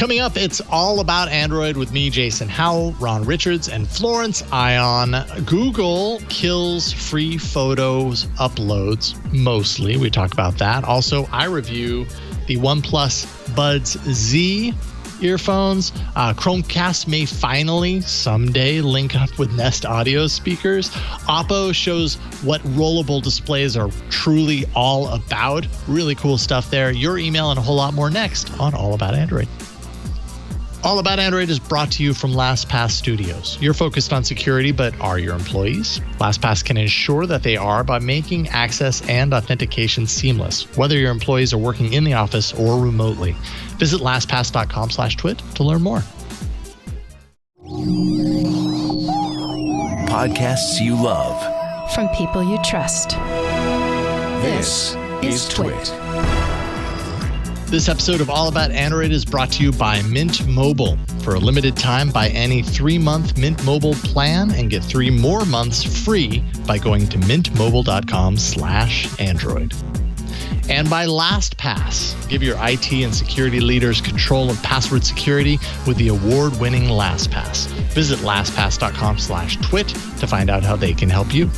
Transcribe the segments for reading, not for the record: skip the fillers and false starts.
Coming up, it's all about Android with me, Jason Howell, Ron Richards, and Florence Ion. Google kills free photos uploads, mostly. We talk about that. Also, I review the OnePlus Buds Z earphones. Chromecast may finally someday link up with Nest audio speakers. OPPO shows what rollable displays are truly all about. Really cool stuff there. Your email and a whole lot more next on All About Android. All About Android is brought to you from LastPass Studios. You're focused on security, but are your employees? LastPass can ensure that they are by making access and authentication seamless, whether your employees are working in the office or remotely. Visit lastpass.com/twit to learn more. Podcasts you love. From people you trust. This is TWiT. This episode of All About Android is brought to you by Mint Mobile. For a limited time, buy any 3-month Mint Mobile plan and get 3 more months free by going to mintmobile.com/Android. And by LastPass. Give your IT and security leaders control of password security with the award-winning LastPass. Visit lastpass.com/twit to find out how they can help you.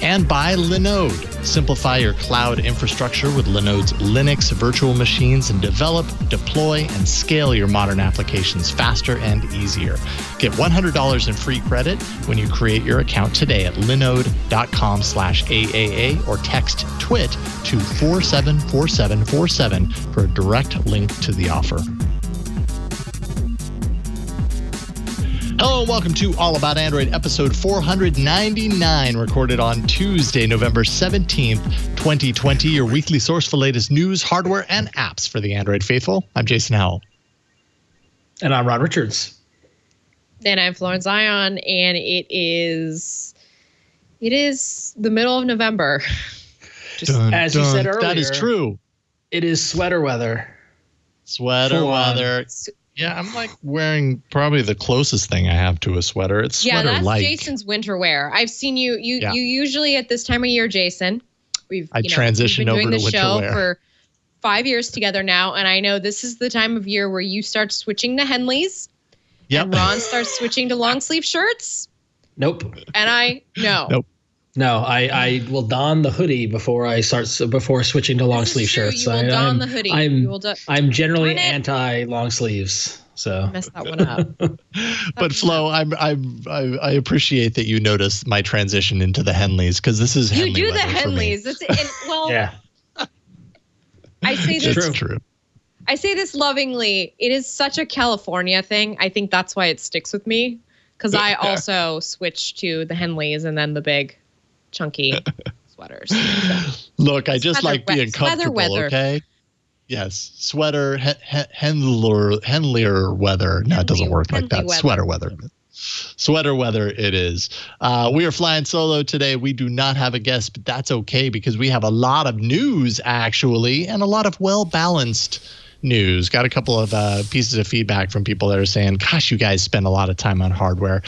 And by Linode. Simplify your cloud infrastructure with Linode's Linux virtual machines and develop, deploy, and scale your modern applications faster and easier. Get $100 in free credit when you create your account today at linode.com/AAA or text TWIT to 474747 for a direct link to the offer. Hello and welcome to All About Android, episode 499, recorded on Tuesday, November 17th, 2020, your weekly source for latest news, hardware, and apps for the Android faithful. I'm Jason Howell. And I'm Ron Richards. And I'm Florence Ion, and it is the middle of November. As you said earlier. That is true. It is sweater weather. Sweater weather. Yeah, I'm like wearing probably the closest thing I have to a sweater. It's sweater-like. Yeah, that's Jason's winter wear. I've seen you. You usually at this time of year, Jason. I transitioned over to winter wear. We've been doing the show for 5 years together now, and I know this is the time of year where you start switching to Henleys. Yep. And Ron starts switching to long sleeve shirts. Nope. And Nope. No, I will don the hoodie before switching to long sleeve shirts. You will don the hoodie. I'm generally anti long sleeves, so messed that one up. But Flo, I appreciate that you noticed my transition into the Henleys because this is Henley. You do the Henleys. Yeah. I say this. It's true. I say this lovingly. It is such a California thing. I think that's why it sticks with me because I also switched to the Henleys and then the big, chunky sweaters. So. Look, I just like being comfortable, okay? Yes, sweater, Henlier weather. No, it doesn't work like that. Sweater weather. Sweater weather it is. We are flying solo today. We do not have a guest, but that's okay because we have a lot of news, actually, and a lot of well-balanced news. Got a couple of pieces of feedback from people that are saying, gosh, you guys spend a lot of time on hardware.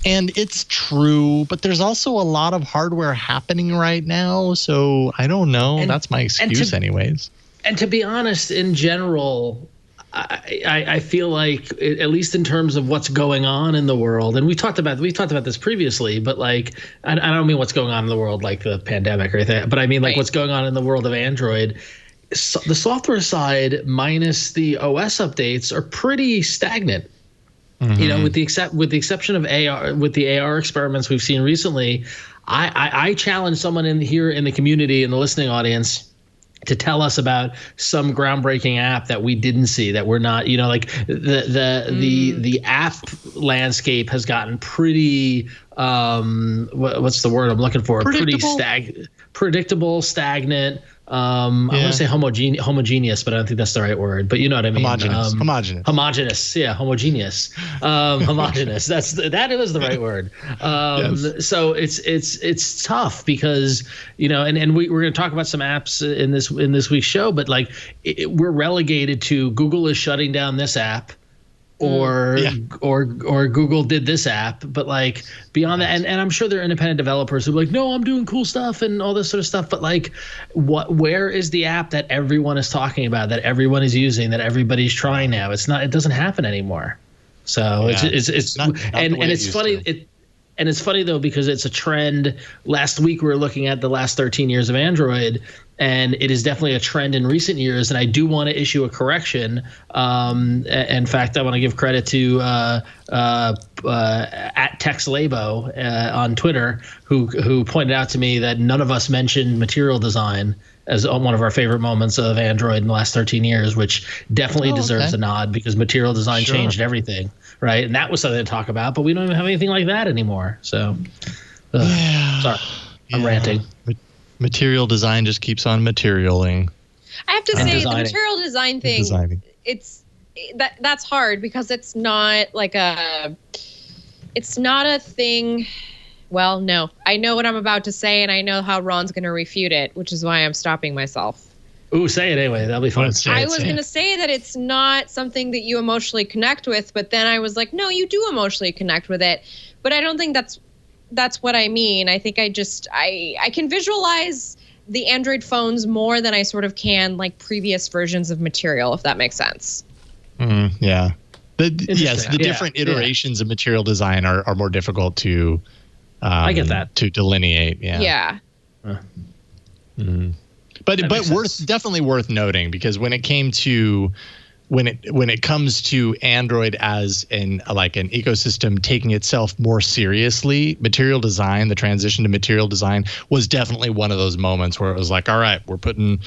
And it's true, but there's also a lot of hardware happening right now. So I don't know. That's my excuse anyways. And to be honest, in general, I feel like, at least in terms of what's going on in the world, and we talked about this previously, but like, I don't mean what's going on in the world like the pandemic or anything, but I mean like what's going on in the world of Android. So the software side minus the OS updates are pretty stagnant. Mm-hmm. You know, with the exception of AR, with the AR experiments we've seen recently, I challenge someone in the community, in the listening audience, to tell us about some groundbreaking app that we didn't see, that we're not, you know, like the app landscape has gotten pretty what's the word I'm looking for? Predictable, stagnant. I want to say homogeneous, but I don't think that's the right word. But you know what I mean. Homogeneous. Yeah, homogeneous. Homogeneous. That is the right word. Yes. So it's tough because, you know, and we're going to talk about some apps in this week's show, but like we're relegated to Google is shutting down this app. or Google did this app, but like beyond that, and I'm sure there are independent developers who are like, no, I'm doing cool stuff and all this sort of stuff, but like where is the app that everyone is talking about, that everyone is using, that everybody's trying now? It doesn't happen anymore. So it's not and it's funny. And it's funny, though, because it's a trend. Last week, we were looking at the last 13 years of Android, and it is definitely a trend in recent years. And I do want to issue a correction. In fact, I want to give credit to at TexLabo on Twitter, who pointed out to me that none of us mentioned material design as one of our favorite moments of Android in the last 13 years, which definitely deserves a nod, because material design changed everything, right? And that was something to talk about, but we don't even have anything like that anymore. So, sorry, I'm ranting. Material design just keeps on materialing. I have to say, the material design thing, that's hard, because it's not a thing. Well, no, I know what I'm about to say, and I know how Ron's going to refute it, which is why I'm stopping myself. Ooh, say it anyway. That'll be fun. I was going to say that it's not something that you emotionally connect with, but then I was like, no, you do emotionally connect with it. But I don't think that's what I mean. I think I can visualize the Android phones more than I sort of can like previous versions of material, if that makes sense. Yeah. The different iterations of material design are more difficult to I get that. To delineate. Yeah. But definitely worth noting, because when it comes to Android as an ecosystem taking itself more seriously, material design, the transition to material design was definitely one of those moments where it was like, all right, we're putting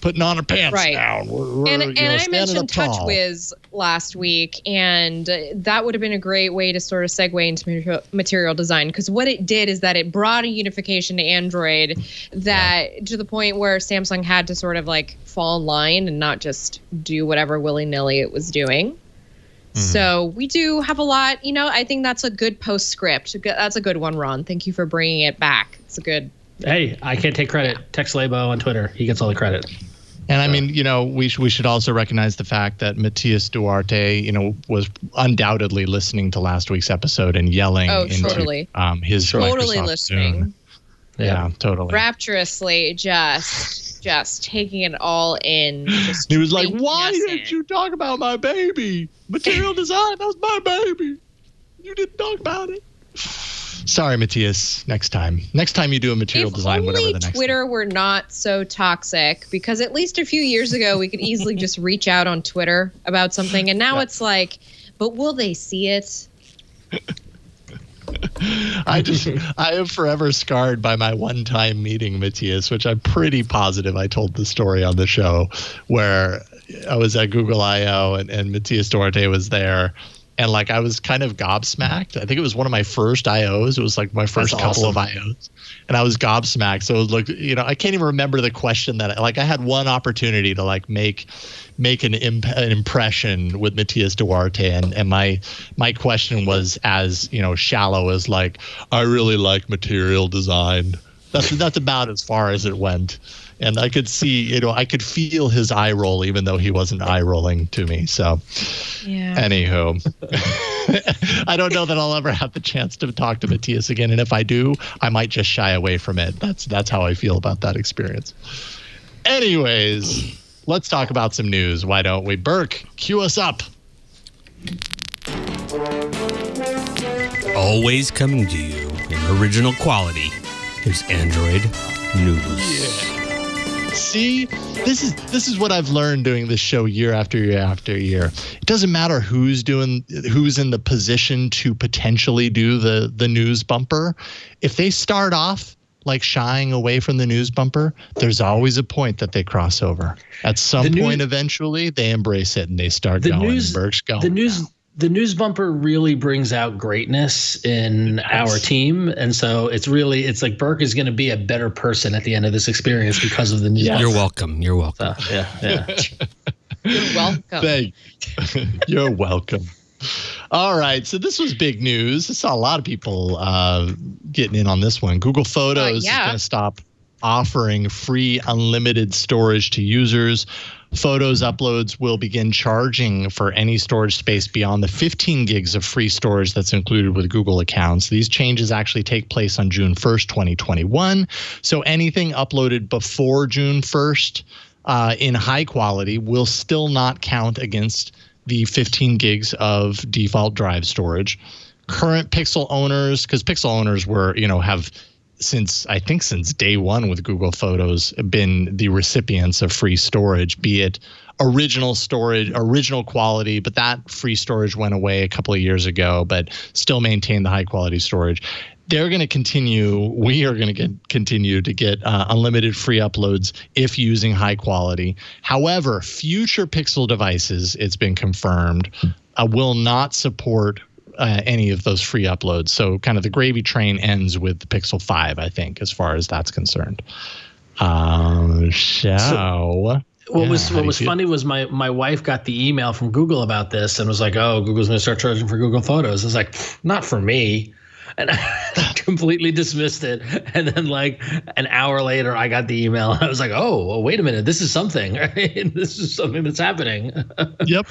on our pants now. And I mentioned TouchWiz last week, and that would have been a great way to sort of segue into material design, because what it did is that it brought a unification to Android to the point where Samsung had to sort of like fall in line and not just do whatever willy-nilly it was doing. So we do have a lot, I think that's a good postscript. That's a good one, Ron. Thank you for bringing it back. It's a good... Hey, I can't take credit. TexLabo on Twitter. He gets all the credit. And I mean, we should also recognize the fact that Matias Duarte, was undoubtedly listening to last week's episode and yelling into his totally Microsoft listening. Zoom. Yeah, totally. Rapturously, just taking it all in. He was like, "Why didn't you talk about my baby? Material design, that was my baby. You didn't talk about it." Sorry, Matthias. Next time you do a material design, whatever the next. If only Twitter were not so toxic, because at least a few years ago we could easily just reach out on Twitter about something, and now it's like, but will they see it? I am forever scarred by my one-time meeting, Matthias, which I'm pretty positive I told the story on the show, where I was at Google I/O and Matthias Duarte was there. And like I was kind of gobsmacked. I think it was one of my first IOs. It was like my first couple of IOs, and I was gobsmacked. So it was like, I can't even remember the question that I had one opportunity to like make an impression with Matias Duarte, and my question was as shallow as like, I really like material design. That's about as far as it went. And I could see, I could feel his eye roll, even though he wasn't eye rolling to me. So, anywho, I don't know that I'll ever have the chance to talk to Matthias again. And if I do, I might just shy away from it. That's how I feel about that experience. Anyways, let's talk about some news. Why don't we? Burke, cue us up. Always coming to you in original quality. Here's Android News. Yeah. See, this is what I've learned doing this show year after year after year. It doesn't matter who's in the position to potentially do the news bumper. If they start off like shying away from the news bumper, there's always a point that they cross over. At some point, eventually, they embrace it and they start going. Burke's going. The news bumper really brings out greatness in our team. And so it's like Burke is going to be a better person at the end of this experience because of the news bumper. You're welcome. You're welcome. So, yeah. You're welcome. You're welcome. All right. So this was big news. I saw a lot of people getting in on this one. Google Photos is going to stop offering free unlimited storage to users. Photos uploads will begin charging for any storage space beyond the 15 gigs of free storage that's included with Google accounts. These changes actually take place on June 1st, 2021. So anything uploaded before June 1st in high quality will still not count against the 15 gigs of default drive storage. Current Pixel owners, because Pixel owners have since day one with Google Photos been the recipients of free storage, be it original storage, original quality, but that free storage went away a couple of years ago, but still maintain the high quality storage. They're going to continue. We are going to continue to get unlimited free uploads if using high quality. However, future Pixel devices, it's been confirmed, will not support any of those free uploads. So kind of the gravy train ends with the Pixel 5, I think, as far as that's concerned. What was funny was my wife got the email from Google about this and was like, oh, Google's going to start charging for Google Photos. I was like, not for me. And I completely dismissed it. And then like an hour later, I got the email. I was like, oh, well, wait a minute. This is something. Right? This is something that's happening. Yep.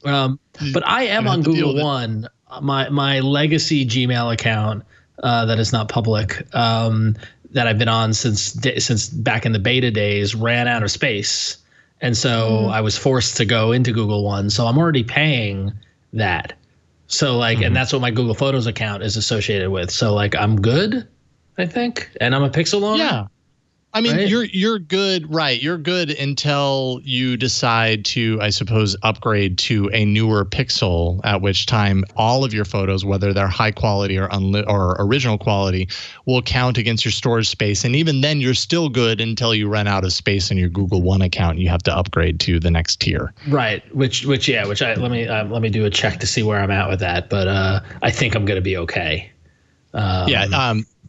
But I am on Google One. My legacy Gmail account that is not public that I've been on since back in the beta days ran out of space. And so I was forced to go into Google One. So I'm already paying that. So like, and that's what my Google Photos account is associated with. So like, I'm good, I think. And I'm a Pixel owner. Yeah. I mean, right? you're good, right? You're good until you decide to, I suppose, upgrade to a newer Pixel, at which time all of your photos, whether they're high quality or original quality, will count against your storage space. And even then, you're still good until you run out of space in your Google One account. And you have to upgrade to the next tier. Right. Which let me do a check to see where I'm at with that. But I think I'm going to be okay.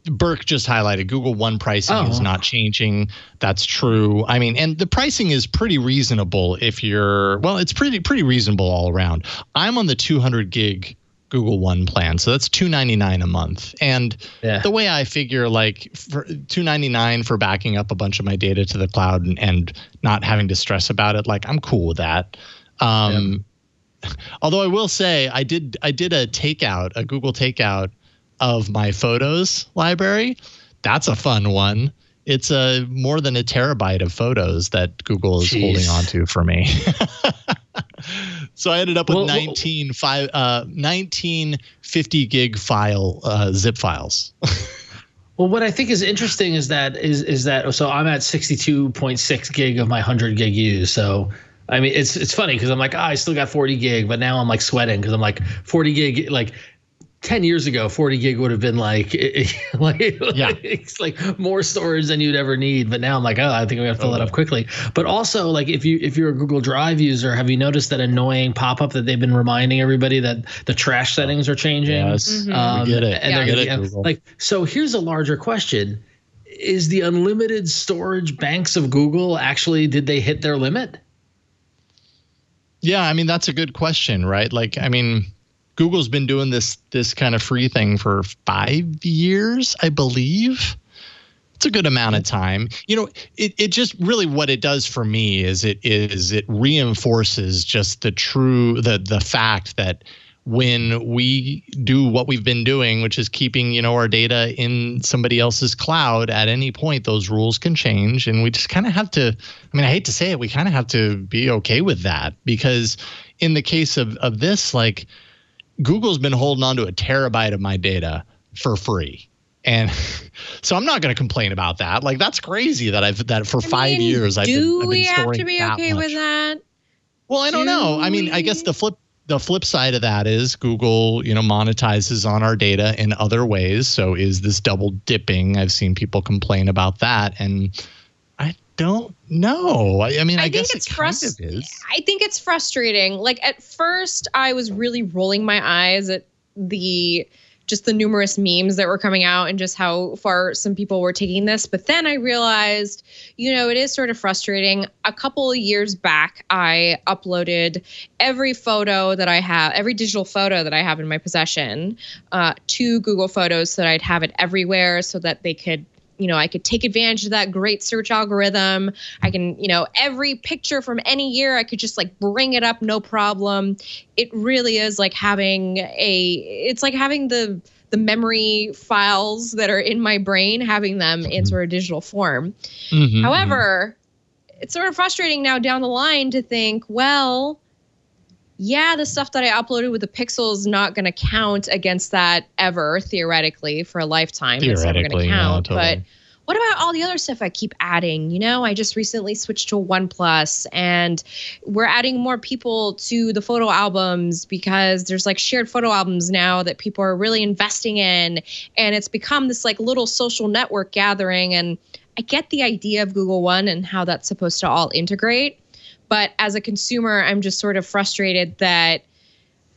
Burke just highlighted Google One pricing is not changing. That's true. I mean, and the pricing is pretty reasonable it's pretty reasonable all around. I'm on the 200 gig Google One plan, so that's $299 a month. And the way I figure, like, for $299 for backing up a bunch of my data to the cloud and not having to stress about it, like, I'm cool with that. Although I will say I did a Google takeout of my photos library. That's a fun one. It's more than a terabyte of photos that Google is holding on to for me. So I ended up with 19 50 gig zip files. Well, what I think is interesting is that so I'm at 62.6 gig of my 100 gig use. So I mean, it's funny because I'm like, I still got 40 gig, but now I'm like sweating because I'm like 40 gig, like 10 years ago, 40 gig would have been it's like more storage than you'd ever need. But now I'm like, I think I'm gonna fill it up quickly. But also, like, if you're a Google Drive user, have you noticed that annoying pop-up that they've been reminding everybody that the trash settings are changing? Yes, we get it. And like, so here's a larger question: is the unlimited storage banks of Google did they hit their limit? Yeah, I mean, that's a good question, right? Like, I mean, Google's been doing this kind of free thing for 5 years, I believe. It's a good amount of time. You know, it just really, what it does for me is it reinforces just the fact that when we do what we've been doing, which is keeping, our data in somebody else's cloud, at any point those rules can change, and we just kind of have to, I mean, I hate to say it, we kind of have to be okay with that, because in the case of this, like, Google's been holding on to a terabyte of my data for free. And so I'm not going to complain about that. Like, that's crazy that for 5 years I've been storing that much. Do we have to be okay with that? Well, I don't know. I mean, I guess the flip side of that is Google, monetizes on our data in other ways. So is this double dipping? I've seen people complain about that, and I don't know. I mean, I guess it kind of is. I think it's frustrating. Like, at first, I was really rolling my eyes at the numerous memes that were coming out and just how far some people were taking this. But then I realized, it is sort of frustrating. A couple of years back, I uploaded every photo that I have, every digital photo that I have in my possession, to Google Photos so that I'd have it everywhere so that they could I could take advantage of that great search algorithm. I can, every picture from any year, I could just like bring it up, no problem. It really is like having the memory files that are in my brain, having them in sort of digital form. However, it's sort of frustrating now down the line to think, well, yeah, the stuff that I uploaded with the Pixel is not going to count against that ever, theoretically, for a lifetime. It's never going to count. Yeah, totally. But what about all the other stuff I keep adding? I just recently switched to OnePlus, and we're adding more people to the photo albums because there's like shared photo albums now that people are really investing in. And it's become this like little social network gathering. And I get the idea of Google One and how that's supposed to all integrate. But as a consumer, I'm just sort of frustrated that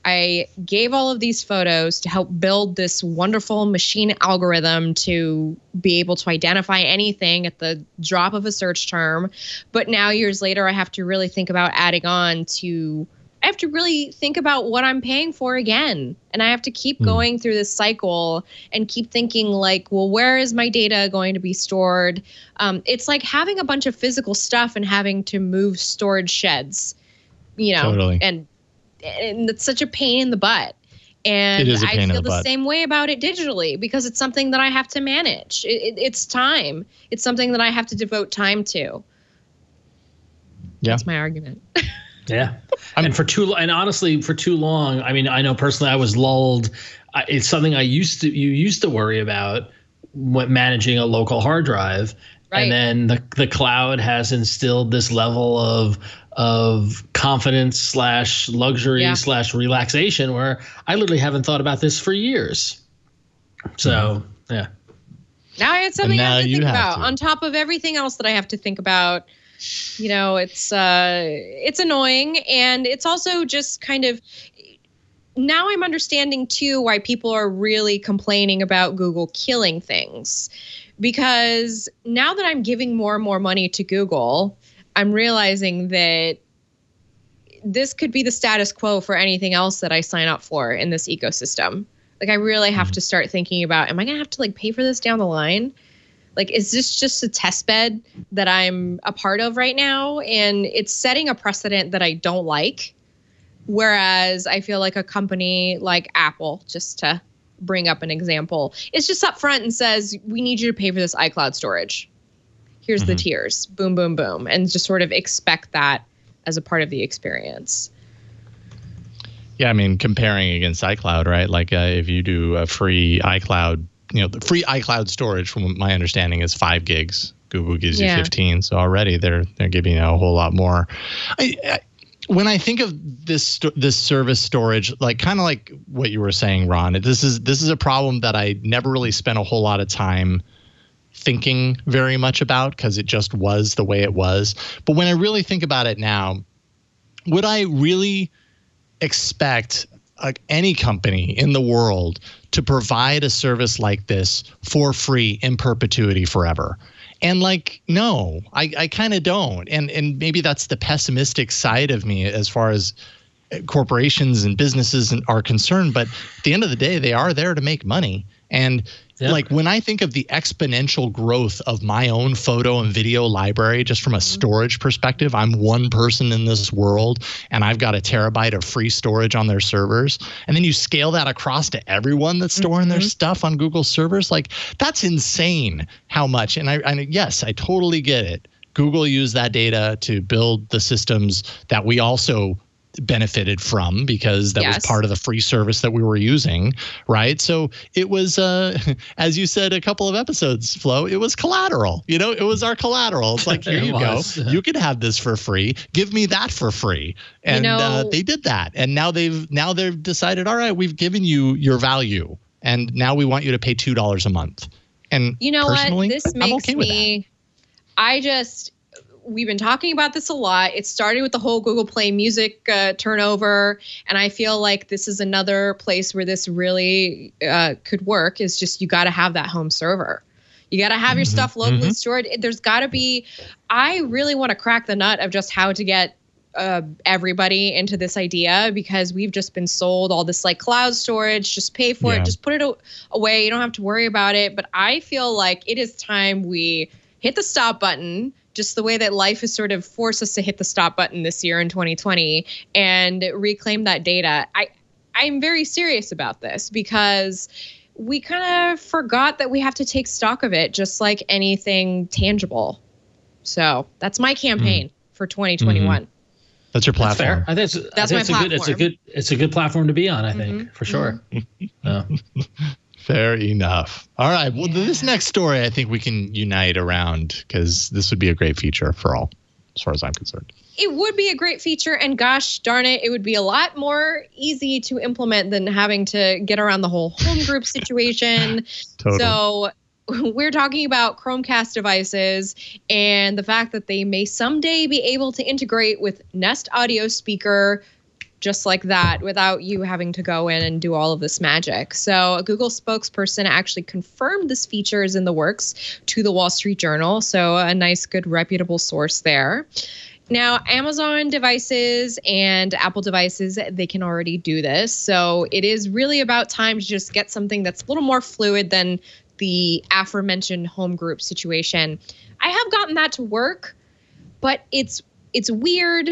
I gave all of these photos to help build this wonderful machine algorithm to be able to identify anything at the drop of a search term. But now years later, I have to really think about I have to really think about what I'm paying for again. And I have to keep going through this cycle and keep thinking like, well, where is my data going to be stored? It's like having a bunch of physical stuff and having to move storage sheds, Totally. And it's such a pain in the butt. And I feel the same way about it digitally because it's something that I have to manage. It's time. It's something that I have to devote time to. Yeah. That's my argument. Yeah. And honestly, for too long, I mean, I know personally I was lulled. It's something you used to worry about when managing a local hard drive. Right. And then the cloud has instilled this level of confidence / luxury / relaxation where I literally haven't thought about this for years. So, yeah. Now I had something I have to think about on top of everything else that I have to think about. It's annoying, and it's also just kind of now I'm understanding too why people are really complaining about Google killing things, because now that I'm giving more and more money to Google, I'm realizing that this could be the status quo for anything else that I sign up for in this ecosystem. Like I really have to start thinking about, am I going to have to like pay for this down the line? Like, is this just a test bed that I'm a part of right now? And it's setting a precedent that I don't like. Whereas I feel like a company like Apple, just to bring up an example, is just up front and says, we need you to pay for this iCloud storage. Here's the tiers. Boom, boom, boom. And just sort of expect that as a part of the experience. Yeah, I mean, comparing against iCloud, right? Like if you do a free iCloud, the free iCloud storage, from my understanding, is 5 gigs. Google gives you 15, so already they're giving you a whole lot more. When I think of this service storage, like kind of like what you were saying, Ron, this is a problem that I never really spent a whole lot of time thinking very much about because it just was the way it was. But when I really think about it now, would I really expect any company in the world to provide a service like this for free in perpetuity forever? And like, no, I kind of don't. And maybe that's the pessimistic side of me as far as corporations and businesses are concerned. But at the end of the day, they are there to make money. And like when I think of the exponential growth of my own photo and video library, just from a storage perspective, I'm one person in this world and I've got 1 terabyte of free storage on their servers. And then you scale that across to everyone that's storing their stuff on Google servers. Like that's insane how much. And yes, I totally get it. Google used that data to build the systems that we also benefited from because that was part of the free service that we were using, right? So it was, as you said a couple of episodes, Flo, it was collateral. It was our collateral. It's like, here you go. You can have this for free. Give me that for free. And they did that. And now they've decided, all right, we've given you your value, and now we want you to pay $2 a month. And you know personally, what? This makes me. We've been talking about this a lot. It started with the whole Google Play Music turnover. And I feel like this is another place where this really could work, is just you got to have that home server. You got to have your stuff locally stored. There's got to be, I really want to crack the nut of just how to get everybody into this idea because we've just been sold all this like cloud storage, just pay for it, just put it away. You don't have to worry about it. But I feel like it is time we hit the stop button, just the way that life has sort of forced us to hit the stop button this year in 2020 and reclaim that data. I'm very serious about this because we kind of forgot that we have to take stock of it, just like anything tangible. So that's my campaign for 2021. That's your platform. That's fair. I think my platform. It's a good platform to be on, I think, for sure. Fair enough. All right. Well, this next story, I think we can unite around because this would be a great feature for all, as far as I'm concerned. It would be a great feature, and gosh darn it, it would be a lot more easy to implement than having to get around the whole home group situation. Totally. So we're talking about Chromecast devices and the fact that they may someday be able to integrate with Nest audio speaker just like that without you having to go in and do all of this magic. So a Google spokesperson actually confirmed this feature is in the works to the Wall Street Journal. So a nice, good, reputable source there. Now, Amazon devices and Apple devices, they can already do this. So it is really about time to just get something that's a little more fluid than the aforementioned home group situation. I have gotten that to work, but it's weird.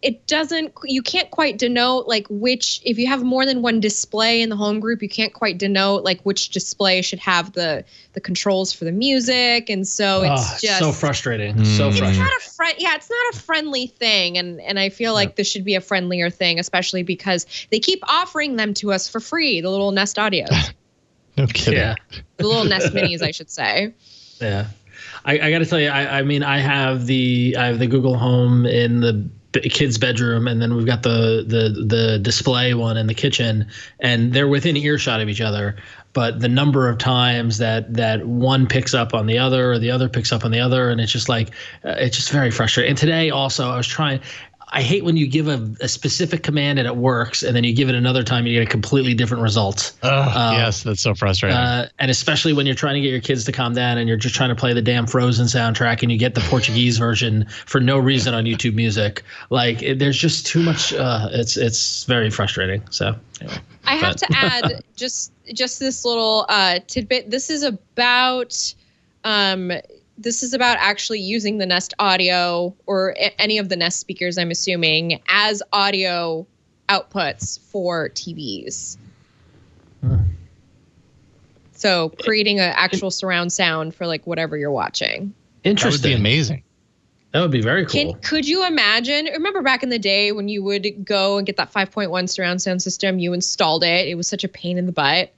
You can't quite denote like which, if you have more than one display in the home group, you can't quite denote like which display should have the controls for the music. And so it's just so frustrating. So frustrating. It's not a friendly thing. And I feel like this should be a friendlier thing, especially because they keep offering them to us for free, the little Nest Audios. No kidding. Yeah. The little Nest Minis, I should say. Yeah. I got to tell you, I mean, I have the Google Home in the kid's bedroom, and then we've got the display one in the kitchen, and they're within earshot of each other. But the number of times that one picks up on the other or the other picks up on the other, and it's just like it's just very frustrating. And today also I hate when you give a specific command and it works, and then you give it another time, you get a completely different result. Yes, that's so frustrating. And especially when you're trying to get your kids to calm down and you're just trying to play the damn Frozen soundtrack and you get the Portuguese version for no reason on YouTube Music. Like there's just too much. It's very frustrating. So anyway. I have to add just this little tidbit. This is about actually using the Nest Audio or any of the Nest speakers, I'm assuming, as audio outputs for TVs. So creating an actual surround sound for like whatever you're watching. Interesting. That would be amazing. That would be very cool. Could you imagine? Remember back in the day when you would go and get that 5.1 surround sound system, you installed it. It was such a pain in the butt.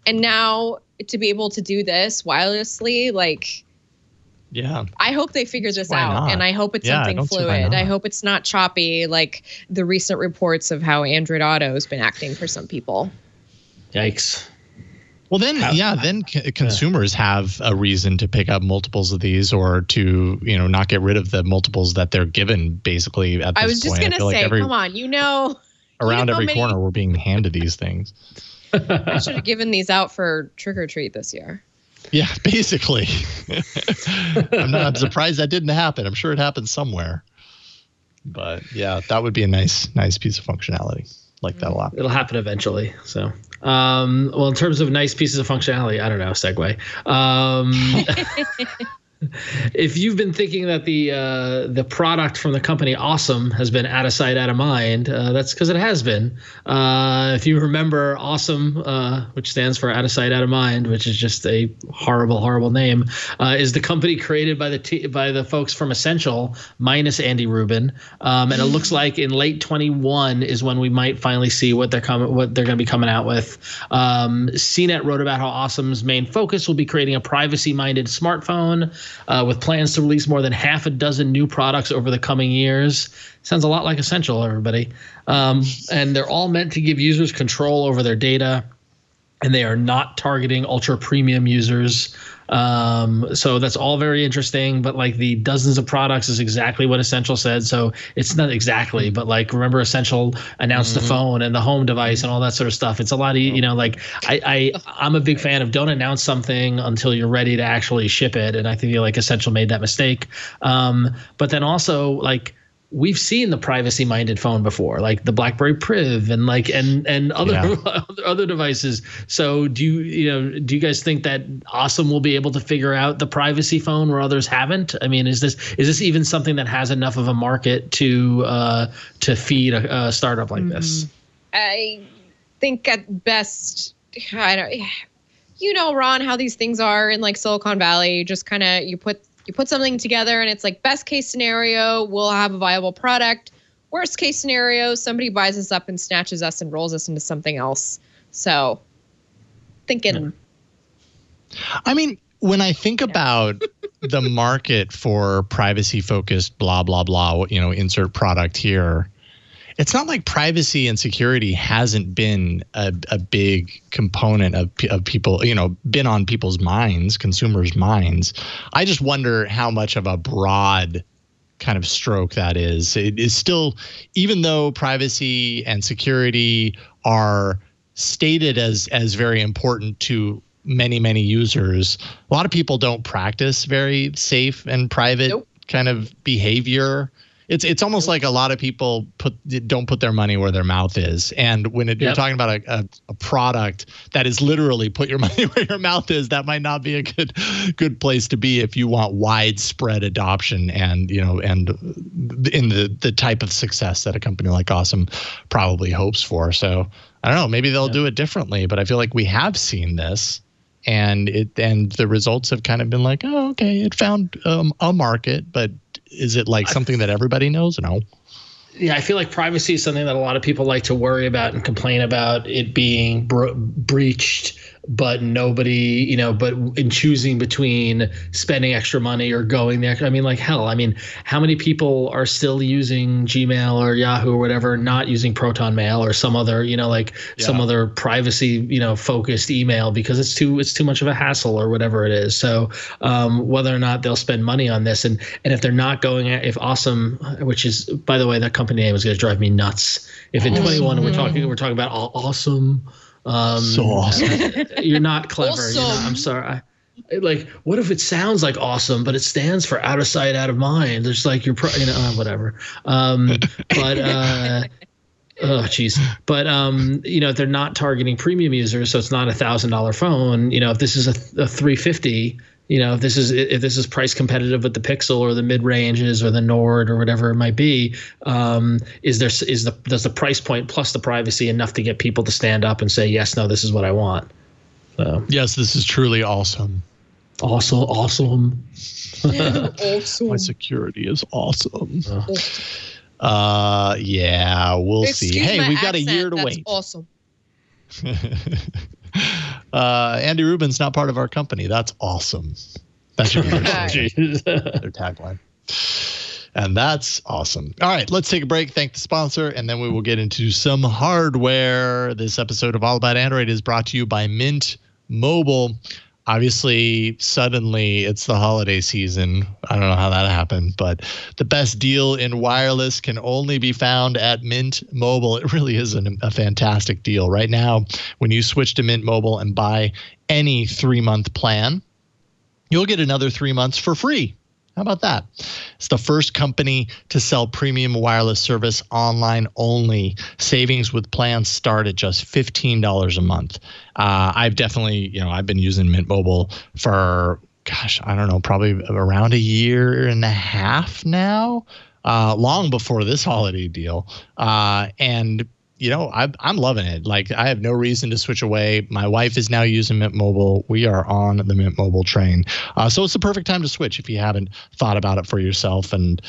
And now to be able to do this wirelessly, like... Yeah. I hope they figure this out, and I hope it's something fluid. I hope it's not choppy like the recent reports of how Android Auto has been acting for some people. Yikes. Well, then, consumers have a reason to pick up multiples of these, or to not get rid of the multiples that they're given. Basically, at this point, I was just gonna say, come on, around every corner, we're being handed these things. I should have given these out for trick or treat this year. Yeah, basically. I'm surprised that didn't happen. I'm sure it happened somewhere. But yeah, that would be a nice piece of functionality. Like that a lot. It'll happen eventually. So, well, in terms of nice pieces of functionality, I don't know, segue. If you've been thinking that the product from the company OSOM has been out of sight, out of mind, that's because it has been. If you remember, OSOM, which stands for out of sight, out of mind, which is just a horrible, horrible name, is the company created by the folks from Essential, minus Andy Rubin, and it looks like in late 21 is when we might finally see what they're going to be coming out with. CNET wrote about how OSOM's main focus will be creating a privacy-minded smartphone. With plans to release more than half a dozen new products over the coming years. Sounds a lot like Essential, everybody. And they're all meant to give users control over their data, and they are not targeting ultra premium users. So that's all very interesting, but like the dozens of products is exactly what Essential said. So it's not exactly, but like, remember Essential announced the phone and the home device and all that sort of stuff. It's a lot of, like I'm a big fan of don't announce something until you're ready to actually ship it. And I feel like Essential made that mistake. But then also like we've seen the privacy-minded phone before, like the BlackBerry Priv and other devices. So do you guys think that OSOM will be able to figure out the privacy phone where others haven't? I mean, is this even something that has enough of a market to feed a startup like this? I think at best, I don't. Ron, how these things are in like Silicon Valley. You just kind of you put something together and it's like best case scenario, we'll have a viable product. Worst case scenario, somebody buys us up and snatches us and rolls us into something else. So thinking. I mean, when I think about the market for privacy focused, blah, blah, blah, insert product here, it's not like privacy and security hasn't been a big component of people, been on people's minds, consumers' minds. I just wonder how much of a broad kind of stroke that is. It is still, even though privacy and security are stated as very important to many, many users, a lot of people don't practice very safe and private kind of behavior. It's almost like a lot of people don't put their money where their mouth is. And when you're talking about a product that is literally put your money where your mouth is, that might not be a good place to be if you want widespread adoption and in the type of success that a company like OSOM probably hopes for. So I don't know, maybe they'll do it differently, but I feel like we have seen this. And the results have kind of been like, oh, okay, it found a market, but is it like something that everybody knows? No. Yeah, I feel like privacy is something that a lot of people like to worry about and complain about it being breached, but nobody, but in choosing between spending extra money or going there. I mean, like hell, how many people are still using Gmail or Yahoo or whatever, not using Proton Mail or some other, some other privacy, focused email because it's too much of a hassle or whatever it is. So whether or not they'll spend money on this, and if they're not if OSOM, which is, by the way, that company name is going to drive me nuts. If in 21 we're talking about awesome. So awesome. You're not clever. Awesome. I'm sorry. What if it sounds like awesome, but it stands for out of sight, out of mind? There's like whatever. Oh, geez. But, they're not targeting premium users, so it's not $1,000 phone. If this is a $350, if this is price competitive with the Pixel or the mid ranges or the Nord or whatever it might be, does the price point plus the privacy enough to get people to stand up and say, yes, no, this is what I want? So. Yes, this is truly awesome. Awesome. Awesome. My security is awesome. Yeah, we'll see. Hey, we've got a year to wait. Awesome. Andy Rubin's not part of our company. That's awesome. That should be their tagline. And that's awesome. All right, let's take a break. Thank the sponsor, and then we will get into some hardware. This episode of All About Android is brought to you by Mint Mobile. Obviously, suddenly it's the holiday season. I don't know how that happened, but the best deal in wireless can only be found at Mint Mobile. It really is a fantastic deal. Right now, when you switch to Mint Mobile and buy any 3-month plan, you'll get another 3 months for free. How about that? It's the first company to sell premium wireless service online only. Savings with plans start at just $15 a month. I've definitely, I've been using Mint Mobile for, I don't know, probably around a year and a half now, long before this holiday deal. And I'm loving it. Like, I have no reason to switch away. My wife is now using Mint Mobile. We are on the Mint Mobile train. So it's the perfect time to switch if you haven't thought about it for yourself. And,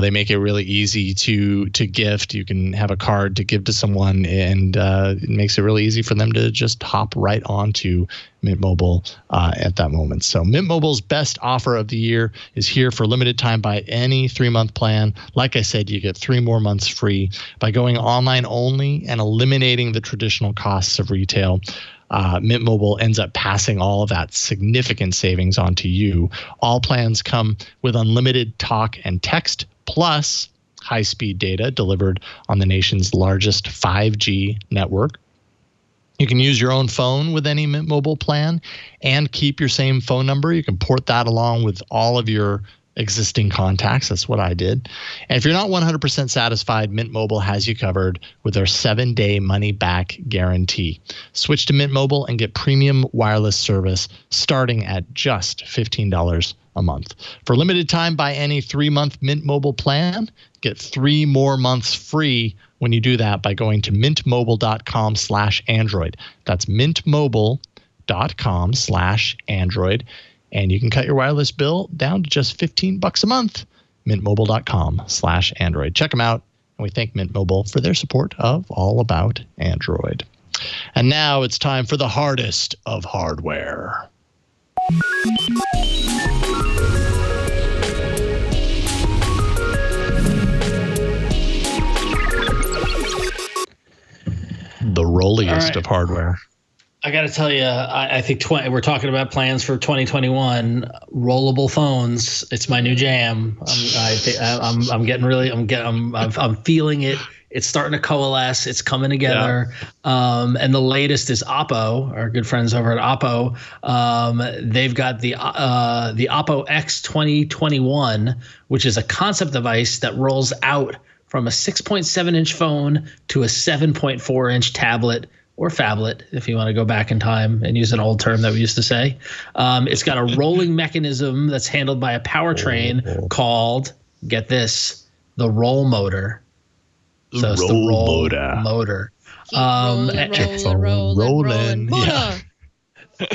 they make it really easy to gift. You can have a card to give to someone, and it makes it really easy for them to just hop right onto Mint Mobile at that moment. So Mint Mobile's best offer of the year is here for limited time. Buy any 3-month plan. Like I said, you get 3 more months free by going online only and eliminating the traditional costs of retail. Mint Mobile ends up passing all of that significant savings on to you. All plans come with unlimited talk and text plus high-speed data delivered on the nation's largest 5G network. You can use your own phone with any Mint Mobile plan and keep your same phone number. You can port that along with all of your existing contacts. That's what I did. And if you're not 100% satisfied, Mint Mobile has you covered with their 7-day money-back guarantee. Switch to Mint Mobile and get premium wireless service starting at just $15 a month. For limited time, buy any 3-month Mint Mobile plan. Get 3 more months free when you do that by going to mintmobile.com/Android. That's mintmobile.com/Android. And you can cut your wireless bill down to just $15 a month. mintmobile.com/Android. Check them out. And we thank Mint Mobile for their support of All About Android. And now it's time for the hardest of hardware. The rolliest of hardware. I got to tell you, I think we're talking about plans for 2021. Rollable phones. It's my new jam. I'm feeling it. It's starting to coalesce. It's coming together. Yeah. And the latest is OPPO, our good friends over at OPPO. They've got the OPPO X 2021, which is a concept device that rolls out from a 6.7-inch phone to a 7.4-inch tablet, or phablet, if you want to go back in time and use an old term that we used to say. It's got a rolling mechanism that's handled by a powertrain called, get this, the roll motor. So it's the roll motor. Rolling. Yeah.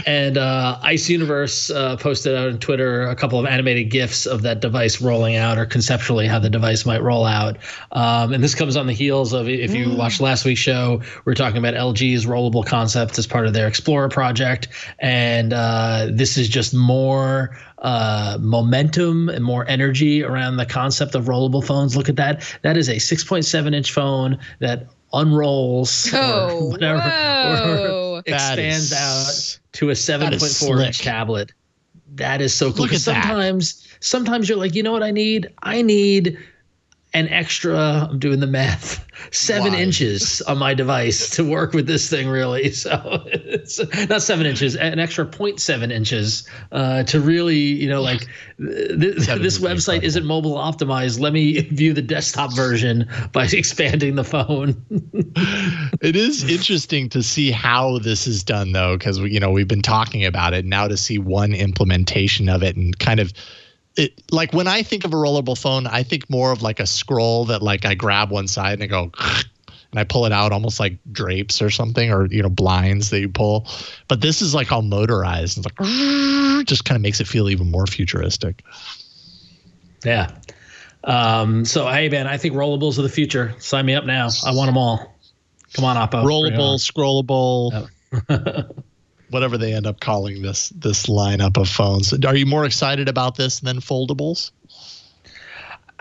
And Ice Universe posted out on Twitter a couple of animated GIFs of that device rolling out, or conceptually how the device might roll out. And this comes on the heels of, if you watched last week's show, we're talking about LG's rollable concept as part of their Explorer project. And this is just more momentum and more energy around the concept of rollable phones. Look at that. That is a 6.7-inch phone that unrolls or whatever, or expands out to a 7.4-inch tablet. That is so cool. Look at sometimes you're like, you know what I need? I need an extra, I'm doing the math, 7 inches on my device to work with this thing, really. So it's not 7 inches, an extra 0.7 inches to really, this website isn't mobile optimized. Let me view the desktop version by expanding the phone. It is interesting to see how this is done, though, because we've been talking about it. Now to see one implementation of it and kind of, like when I think of a rollable phone, I think more of like a scroll that like I grab one side and I go and I pull it out almost like drapes or something, or blinds that you pull. But this is like all motorized. It's like just kind of makes it feel even more futuristic. Yeah. So hey man, I think rollables are the future. Sign me up now. I want them all. Come on, OPPO. Rollable, scrollable. Whatever they end up calling this lineup of phones. Are you more excited about this than foldables?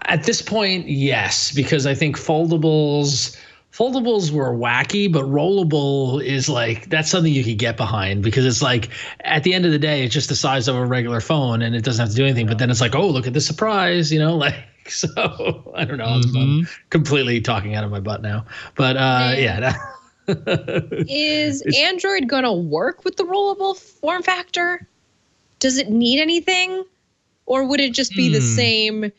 At this point, yes, because I think foldables were wacky, but rollable is like, that's something you could get behind, because it's like, at the end of the day, it's just the size of a regular phone and it doesn't have to do anything. But then it's like, oh, look at the surprise, so I don't know. I'm completely talking out of my butt now, but Is Android going to work with the rollable form factor? Does it need anything, or would it just be the same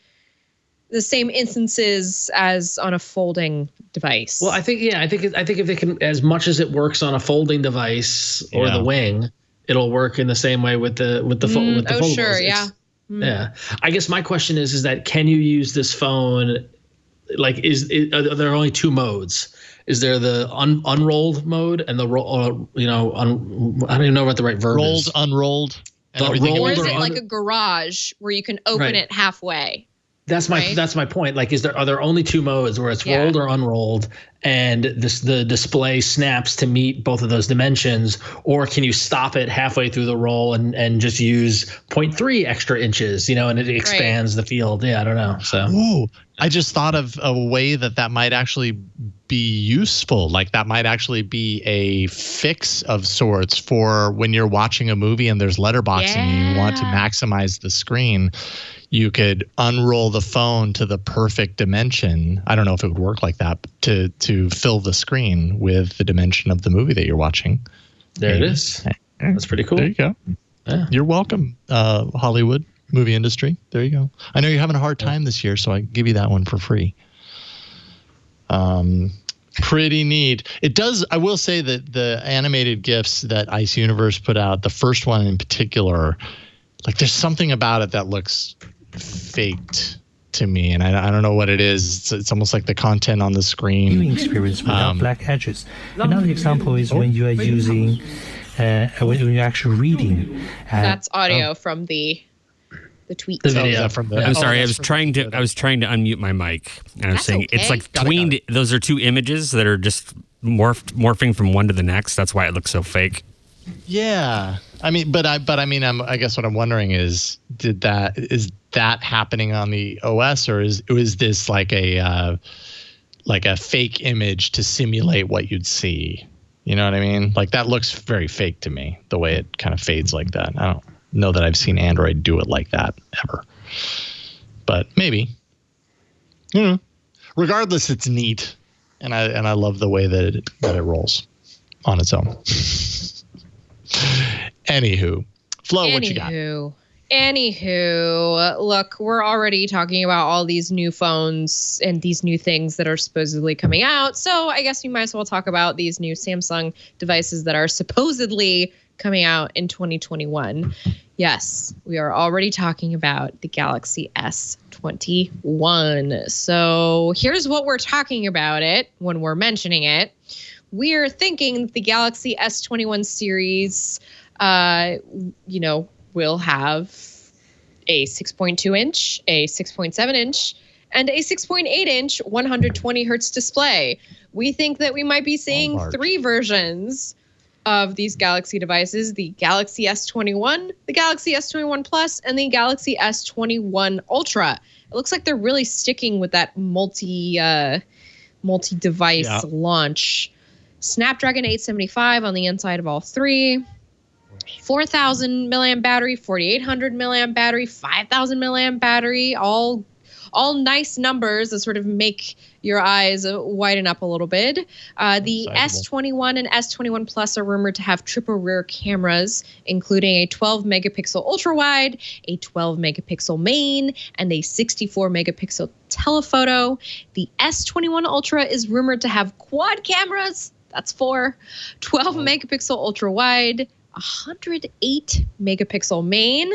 instances as on a folding device? Well, I think if they can, as much as it works on a folding device or the wing, it'll work in the same way with the foldables. Sure, yeah. Yeah. I guess my question is that can you use this phone? Like, are there only 2 modes? Is there the unrolled mode and the roll? I don't even know what the right verb is. Unrolled. Or is it like a garage where you can open it halfway? That's my point. Like, are there only 2 modes where it's rolled or unrolled, and the display snaps to meet both of those dimensions, or can you stop it halfway through the roll and just use 0.3 extra inches, and it expands the field? Yeah, I don't know. So, I just thought of a way that might actually be useful. Like that might actually be a fix of sorts for when you're watching a movie and there's letterboxing and you want to maximize the screen. You could unroll the phone to the perfect dimension. I don't know if it would work like that, to fill the screen with the dimension of the movie that you're watching. There it is. That's pretty cool. There you go. Yeah. You're welcome, Hollywood. Movie industry. There you go. I know you're having a hard time this year, so I give you that one for free. Pretty neat. It does. I will say that the animated GIFs that Ice Universe put out, the first one in particular, like there's something about it that looks faked to me, and I don't know what it is. It's almost like the content on the screen. Viewing experience without black edges. Another example is when you are using, when you're actually reading. That's audio from the tweet. The video. I'm sorry. I was trying to unmute my mic, and I was saying okay. it's like tweened. Those are two images that are just morphing from one to the next. That's why it looks so fake. Yeah, I mean, I guess what I'm wondering is that happening on the OS, or is this like a fake image to simulate what you'd see? You know what I mean? Like that looks very fake to me, the way it kind of fades like that. I don't know that I've seen Android do it like that ever, but maybe. You know, regardless, it's neat, and I love the way that it rolls on its own. Anywho, Flo, what you got? Anywho, look, we're already talking about all these new phones and these new things that are supposedly coming out. So I guess we might as well talk about these new Samsung devices that are supposedly coming out in 2021. Yes, we are already talking about the Galaxy S21. So here's what we're talking about it when we're mentioning it. We're thinking the Galaxy S21 series, will have a 6.2 inch, a 6.7 inch, and a 6.8 inch 120 hertz display. We think that we might be seeing three versions of these Galaxy devices: the Galaxy S21, the Galaxy S21 Plus, and the Galaxy S21 Ultra. It looks like they're really sticking with that multi-device launch. Snapdragon 875 on the inside of all three. 4,000 milliamp battery, 4,800 milliamp battery, 5,000 milliamp battery, all nice numbers that sort of make your eyes widen up a little bit. The S21 and S21 Plus are rumored to have triple rear cameras, including a 12 megapixel ultra wide, a 12 megapixel main, and a 64 megapixel telephoto. The S21 Ultra is rumored to have quad cameras. That's 12 megapixel ultra wide, 108 megapixel main,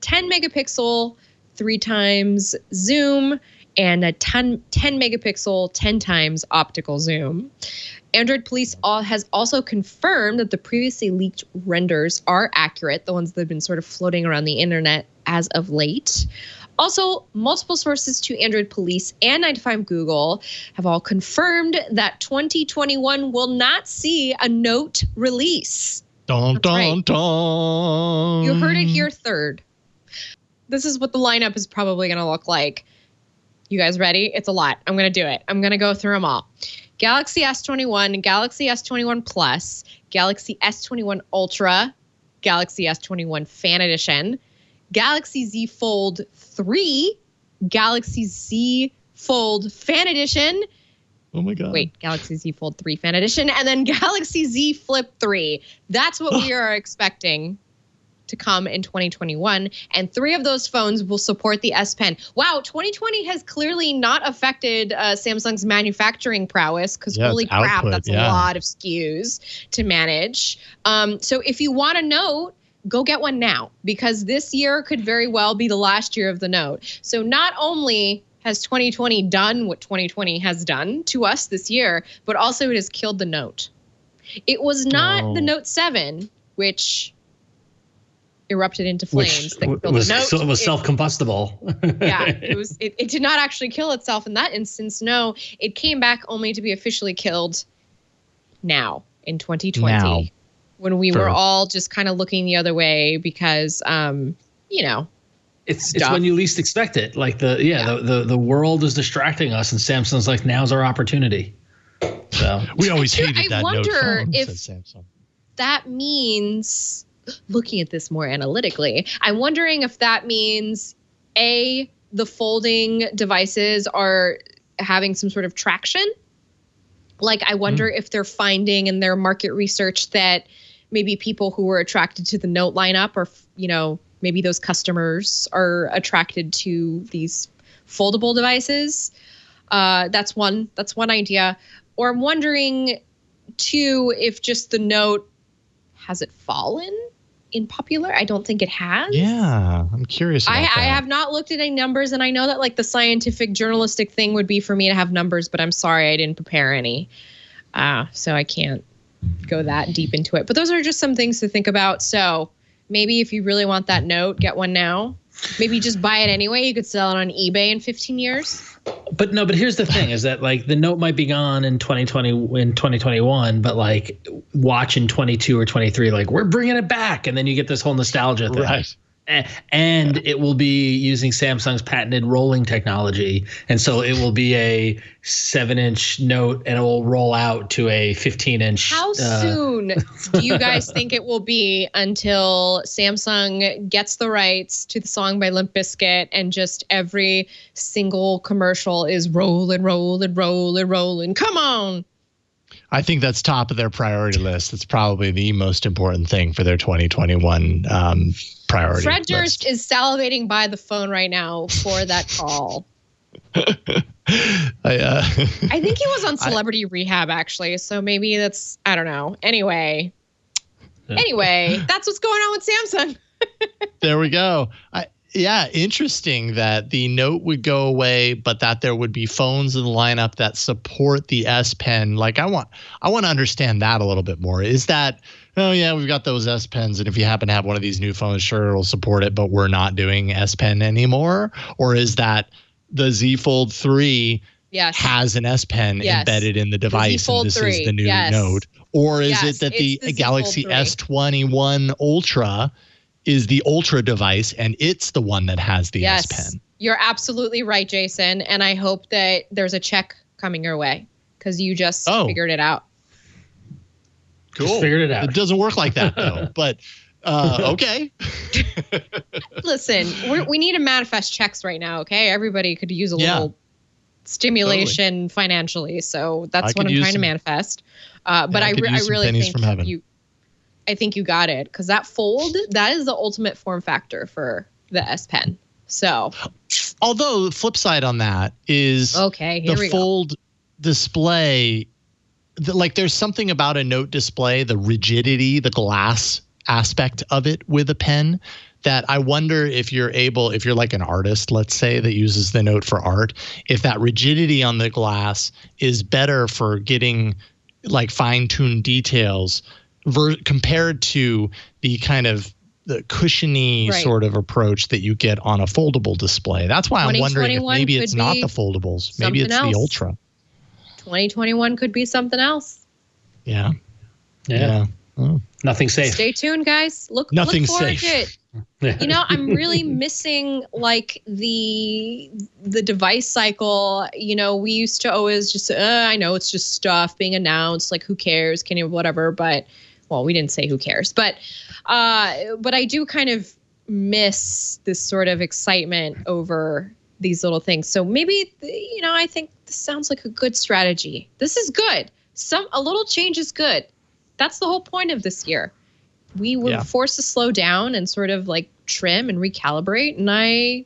10 megapixel 3 times zoom, and a 10 megapixel 10 times optical zoom. Android Police has also confirmed that the previously leaked renders are accurate, the ones that have been sort of floating around the internet as of late. Also, multiple sources to Android Police and 9to5 Google have all confirmed that 2021 will not see a Note release. Dun, dun, dun. You heard it here third. This is what the lineup is probably going to look like. You guys ready? It's a lot. I'm going to do it. I'm going to go through them all. Galaxy S21, Galaxy S21 Plus, Galaxy S21 Ultra, Galaxy S21 Fan Edition, Galaxy Z Fold 3, Galaxy Z Fold Fan Edition. Oh my God. Wait, Galaxy Z Fold 3 Fan Edition, and then Galaxy Z Flip 3. That's what we are expecting to come in 2021. And 3 of those phones will support the S Pen. Wow, 2020 has clearly not affected Samsung's manufacturing prowess, because holy crap, that's a lot of SKUs to manage. So if you want a Note, go get one now, because this year could very well be the last year of the Note. So not only has 2020 done what 2020 has done to us this year, but also it has killed the Note. It was not the Note 7, which erupted into flames. It was self-combustible. Yeah, it did not actually kill itself in that instance. No, it came back only to be officially killed now in 2020. When we were all just kind of looking the other way because, it's when you least expect it. Like the world is distracting us, and Samsung's like, now's our opportunity. So we always hated that Note phone, if said Samsung. That means, looking at this more analytically, I'm wondering if that means the folding devices are having some sort of traction. Like, I wonder if they're finding in their market research that maybe people who were attracted to the Note lineup are, maybe those customers are attracted to these foldable devices. That's one idea. Or I'm wondering too if just the Note, has it fallen in popular? I don't think it has. Yeah, I'm curious about that. I have not looked at any numbers, and I know that like the scientific journalistic thing would be for me to have numbers, but I'm sorry I didn't prepare any. So I can't go that deep into it. But those are just some things to think about. So maybe if you really want that Note, get one now. Maybe just buy it anyway. You could sell it on eBay in 15 years. But here's the thing is that like the Note might be gone in 2021, but like watch in 22 or 23, like we're bringing it back. And then you get this whole nostalgia thing. Right. And it will be using Samsung's patented rolling technology. And so it will be a 7-inch Note and it will roll out to a 15-inch. How soon do you guys think it will be until Samsung gets the rights to the song by Limp Bizkit and just every single commercial is rolling, rolling, rolling, rolling? Come on. I think that's top of their priority list. It's probably the most important thing for their 2021 priority Fred list. Durst is salivating by the phone right now for that call. I think he was on Celebrity Rehab, actually. So maybe that's, I don't know. Anyway, that's what's going on with Samsung. There we go. Yeah, interesting that the Note would go away, but that there would be phones in the lineup that support the S Pen. Like I want to understand that a little bit more. Is that, oh yeah, we've got those S Pens, and if you happen to have one of these new phones, sure, it'll support it, but we're not doing S Pen anymore? Or is that the Z Fold 3 has an S Pen embedded in the device, and this is the new Note? Or is it that the Galaxy S21 Ultra is the Ultra device, and it's the one that has the S Pen? You're absolutely right, Jason. And I hope that there's a check coming your way because you just figured it out. Cool. Just figured it out. It doesn't work like that, though. But okay. Listen, we need to manifest checks right now, okay? Everybody could use a little stimulation financially. So that's what I'm trying to manifest. But I really think I think you got it, because that Fold, that is the ultimate form factor for the S Pen. So, although the flip side on that is the Fold display, like there's something about a Note display, the rigidity, the glass aspect of it with a pen, that I wonder if you're like an artist, let's say, that uses the Note for art, if that rigidity on the glass is better for getting like fine-tuned details compared to the kind of the cushiony sort of approach that you get on a foldable display. That's why I'm wondering if maybe it's not the foldables. Maybe it's the Ultra. 2021 could be something else. Yeah. Oh. Nothing safe. Stay tuned, guys. Look forward to it. You know, I'm really missing like the device cycle. You know, we used to always just I know it's just stuff being announced, like who cares, can you, whatever. But well, we didn't say who cares, but I do kind of miss this sort of excitement over these little things. So maybe, you know, I think this sounds like a good strategy. This is good. A little change is good. That's the whole point of this year. We were forced to slow down and sort of like trim and recalibrate. And I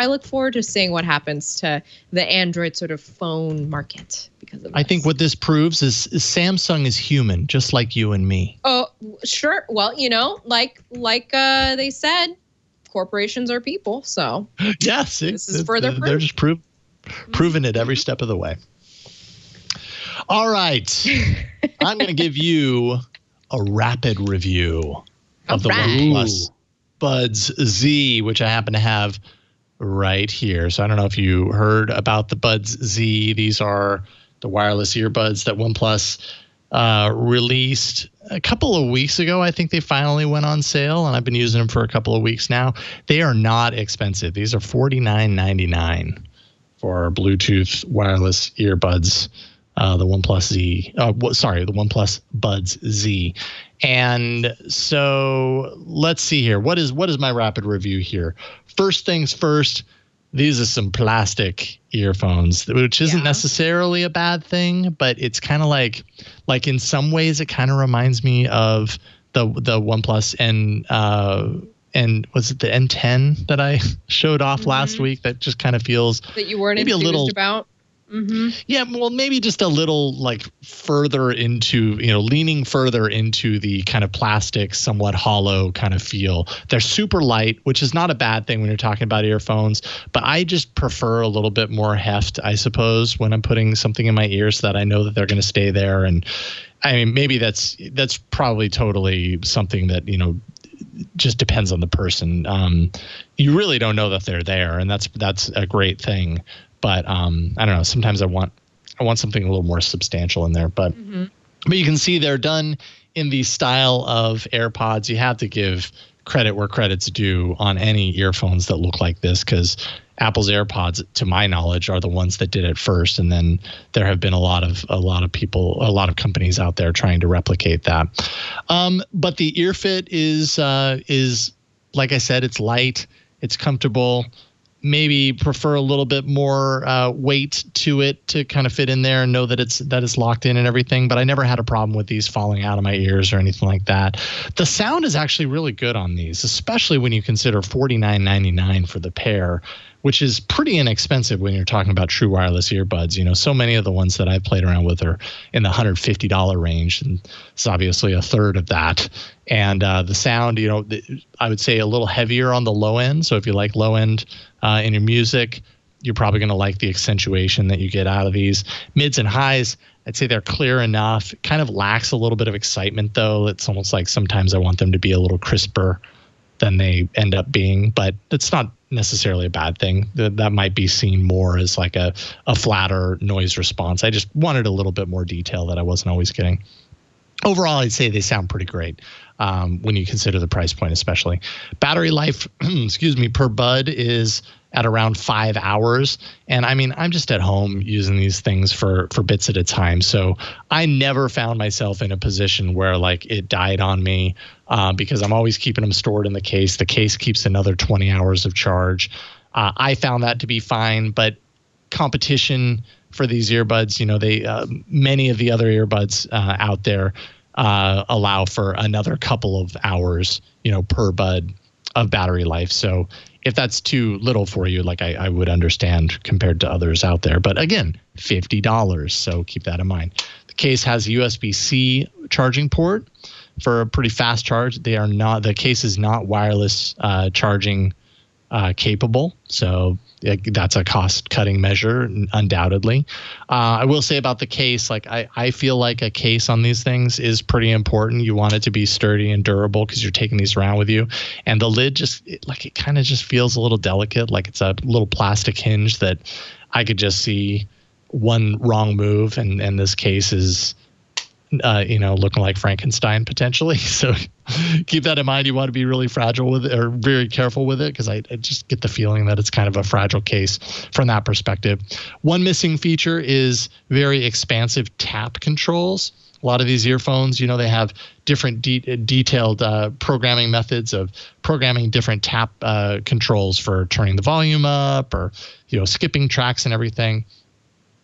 look forward to seeing what happens to the Android sort of phone market because of this. I think what this proves is Samsung is human, just like you and me. Oh, sure. Well, you know, like they said, corporations are people. So yes, this is further proof. They're just proving it every step of the way. All right. I'm going to give you a rapid review of the OnePlus Buds Z, which I happen to have right here. So I don't know if you heard about the Buds Z. These are the wireless earbuds that OnePlus released a couple of weeks ago. I think they finally went on sale, and I've been using them for a couple of weeks now. They are not expensive. These are $49.99 for Bluetooth wireless earbuds. The OnePlus the OnePlus Buds Z. And so let's see here. What is my rapid review here? First things first, these are some plastic earphones, which isn't necessarily a bad thing, but it's kind of like in some ways it kind of reminds me of the OnePlus and was it the N10 that I showed off last week that just kind of feels that you weren't maybe enthused a little about? Yeah, well, maybe just a little like further into, leaning further into the kind of plastic, somewhat hollow kind of feel. They're super light, which is not a bad thing when you're talking about earphones, but I just prefer a little bit more heft, I suppose, when I'm putting something in my ears so that I know that they're going to stay there. And I mean, maybe that's probably totally something that, just depends on the person. You really don't know that they're there, and that's a great thing. But I don't know. Sometimes I want something a little more substantial in there. But but you can see they're done in the style of AirPods. You have to give credit where credit's due on any earphones that look like this, because Apple's AirPods, to my knowledge, are the ones that did it first, and then there have been a lot of people, a lot of companies out there trying to replicate that. But the ear fit is like I said, it's light, it's comfortable. Maybe prefer a little bit more weight to it to kind of fit in there and know that it's locked in and everything. But I never had a problem with these falling out of my ears or anything like that. The sound is actually really good on these, especially when you consider $49.99 for the pair, which is pretty inexpensive when you're talking about true wireless earbuds. So many of the ones that I've played around with are in the $150 range, and it's obviously a third of that. And the sound, I would say a little heavier on the low end. So if you like low end in your music, you're probably going to like the accentuation that you get out of these. Mids and highs, I'd say they're clear enough. It kind of lacks a little bit of excitement, though. It's almost like sometimes I want them to be a little crisper than they end up being, but it's not necessarily a bad thing. That might be seen more as like a flatter noise response. I just wanted a little bit more detail that I wasn't always getting. Overall, I'd say they sound pretty great when you consider the price point, especially. Battery life, per bud is at around 5 hours. And I mean, I'm just at home using these things for bits at a time. So I never found myself in a position where like it died on me because I'm always keeping them stored in the case. The case keeps another 20 hours of charge. I found that to be fine, but competition for these earbuds, many of the other earbuds out there allow for another couple of hours, per bud of battery life. So if that's too little for you, like I would understand compared to others out there. But again, $50. So keep that in mind. The case has a USB-C charging port for a pretty fast charge. The case is not wireless charging capable. So that's a cost-cutting measure, undoubtedly. I will say about the case, like I feel like a case on these things is pretty important. You want it to be sturdy and durable because you're taking these around with you. And the lid it kind of just feels a little delicate, like it's a little plastic hinge that I could just see one wrong move, and this case is looking like Frankenstein potentially. So keep that in mind. You want to be really fragile with it, or very careful with it, because I just get the feeling that it's kind of a fragile case from that perspective. One missing feature is very expansive tap controls. A lot of these earphones, they have different detailed programming methods of programming different tap controls for turning the volume up or, skipping tracks and everything.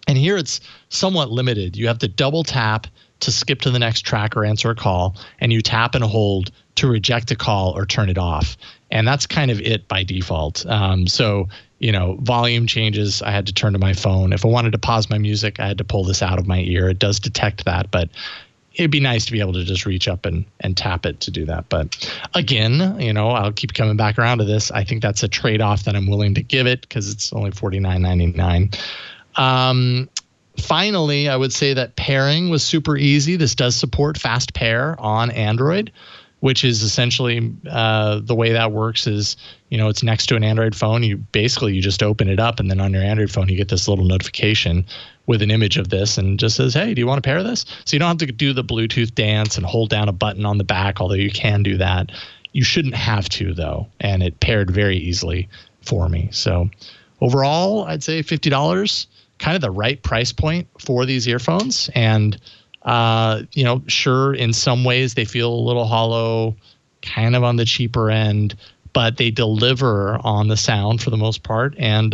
And here it's somewhat limited. You have to double tap to skip to the next track or answer a call, and you tap and hold to reject a call or turn it off. And that's kind of it by default. So, volume changes, I had to turn to my phone. If I wanted to pause my music, I had to pull this out of my ear. It does detect that, but it'd be nice to be able to just reach up and tap it to do that. But again, I'll keep coming back around to this. I think that's a trade-off that I'm willing to give it because it's only $49.99. Finally, I would say that pairing was super easy. This does support fast pair on Android, which is essentially the way that works is, it's next to an Android phone. You just open it up, and then on your Android phone, you get this little notification with an image of this and just says, hey, do you want to pair this? So you don't have to do the Bluetooth dance and hold down a button on the back, although you can do that. You shouldn't have to, though, and it paired very easily for me. So overall, I'd say $50. Kind of the right price point for these earphones. And, sure, in some ways they feel a little hollow, kind of on the cheaper end, but they deliver on the sound for the most part and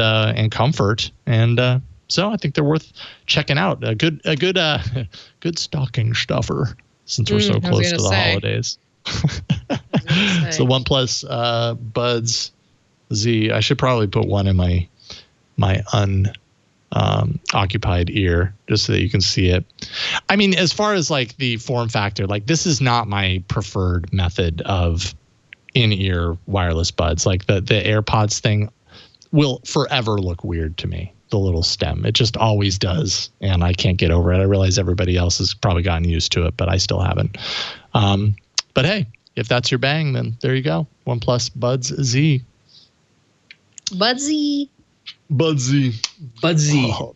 comfort. And so I think they're worth checking out. A good stocking stuffer since we're so close to the holidays. I was So OnePlus Buds Z. I should probably put one in my occupied ear just so that you can see it. I mean, as far as like the form factor, like this is not my preferred method of in-ear wireless buds. Like the AirPods thing will forever look weird to me. The little stem, it just always does, and I can't get over it. I realize everybody else has probably gotten used to it, but I still haven't. But hey, if that's your bang, then there you go. OnePlus Buds Z. Buds Z. Buds Z. Buds Z. Oh,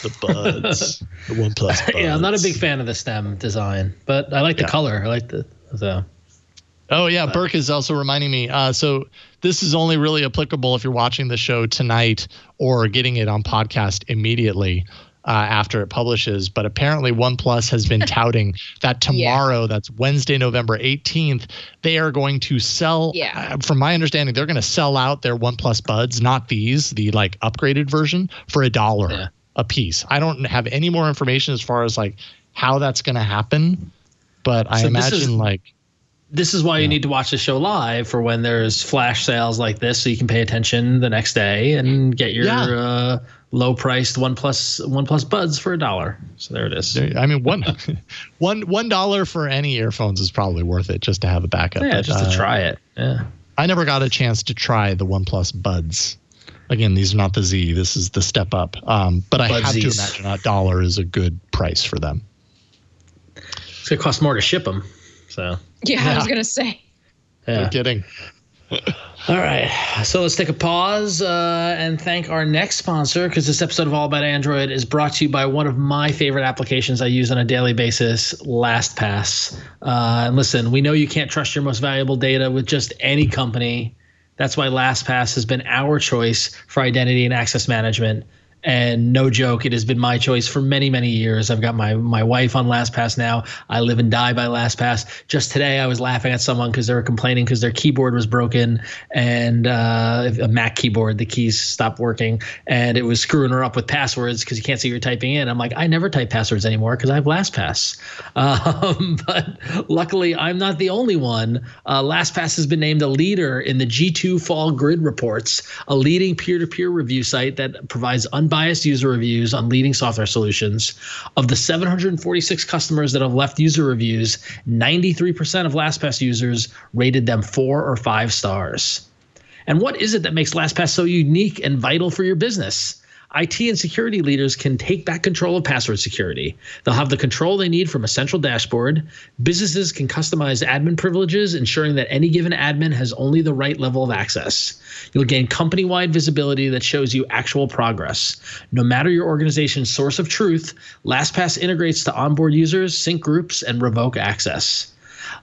the buds. The OnePlus Buds. Yeah, I'm not a big fan of the stem design, but I like the color. I like the. Oh, yeah. Burke is also reminding me. So this is only really applicable if you're watching the show tonight or getting it on podcast immediately after it publishes. But apparently OnePlus has been touting that tomorrow, that's Wednesday, November 18th, they are going to sell, from my understanding, they're going to sell out their OnePlus Buds, not these, the like upgraded version, for $1 a piece. I don't have any more information as far as like how that's going to happen. But I imagine this is why you need to watch the show live for when there's flash sales like this, so you can pay attention the next day and get your low-priced OnePlus Buds for $1. So there it is. I mean, $1 for any earphones is probably worth it just to have a backup. Yeah, just to try it. Yeah. I never got a chance to try the OnePlus Buds. Again, these are not the Z. This is the step up. But I have to imagine $1 is a good price for them. It's going to cost more to ship them. So. Yeah, I was going to say. Yeah. No kidding. All right. So let's take a pause and thank our next sponsor, because this episode of All About Android is brought to you by one of my favorite applications I use on a daily basis, LastPass. And listen, we know you can't trust your most valuable data with just any company. That's why LastPass has been our choice for identity and access management. And no joke, it has been my choice for many, many years. I've got my wife on LastPass now. I live and die by LastPass. Just today, I was laughing at someone because they were complaining because their keyboard was broken, and a Mac keyboard, the keys stopped working, and it was screwing her up with passwords because you can't see what you're typing in. I'm like, I never type passwords anymore because I have LastPass. But luckily, I'm not the only one. LastPass has been named a leader in the G2 Fall Grid Reports, a leading peer-to-peer review site that provides unbiased user reviews on leading software solutions. Of the 746 customers that have left user reviews, 93% of LastPass users rated them 4 or 5 stars. And what is it that makes LastPass so unique and vital for your business? IT and security leaders can take back control of password security. They'll have the control they need from a central dashboard. Businesses can customize admin privileges, ensuring that any given admin has only the right level of access. You'll gain company-wide visibility that shows you actual progress. No matter your organization's source of truth, LastPass integrates to onboard users, sync groups, and revoke access.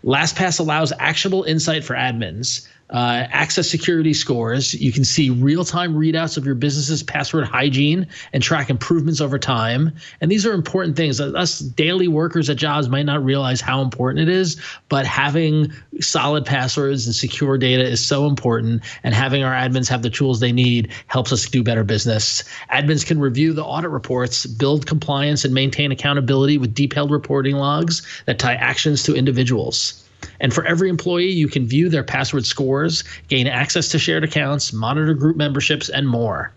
LastPass allows actionable insight for admins. Access security scores. You can see real-time readouts of your business's password hygiene and track improvements over time. And these are important things. Us daily workers at jobs might not realize how important it is, but having solid passwords and secure data is so important. And having our admins have the tools they need helps us do better business. Admins can review the audit reports, build compliance, and maintain accountability with detailed reporting logs that tie actions to individuals. And for every employee, you can view their password scores, gain access to shared accounts, monitor group memberships, and more.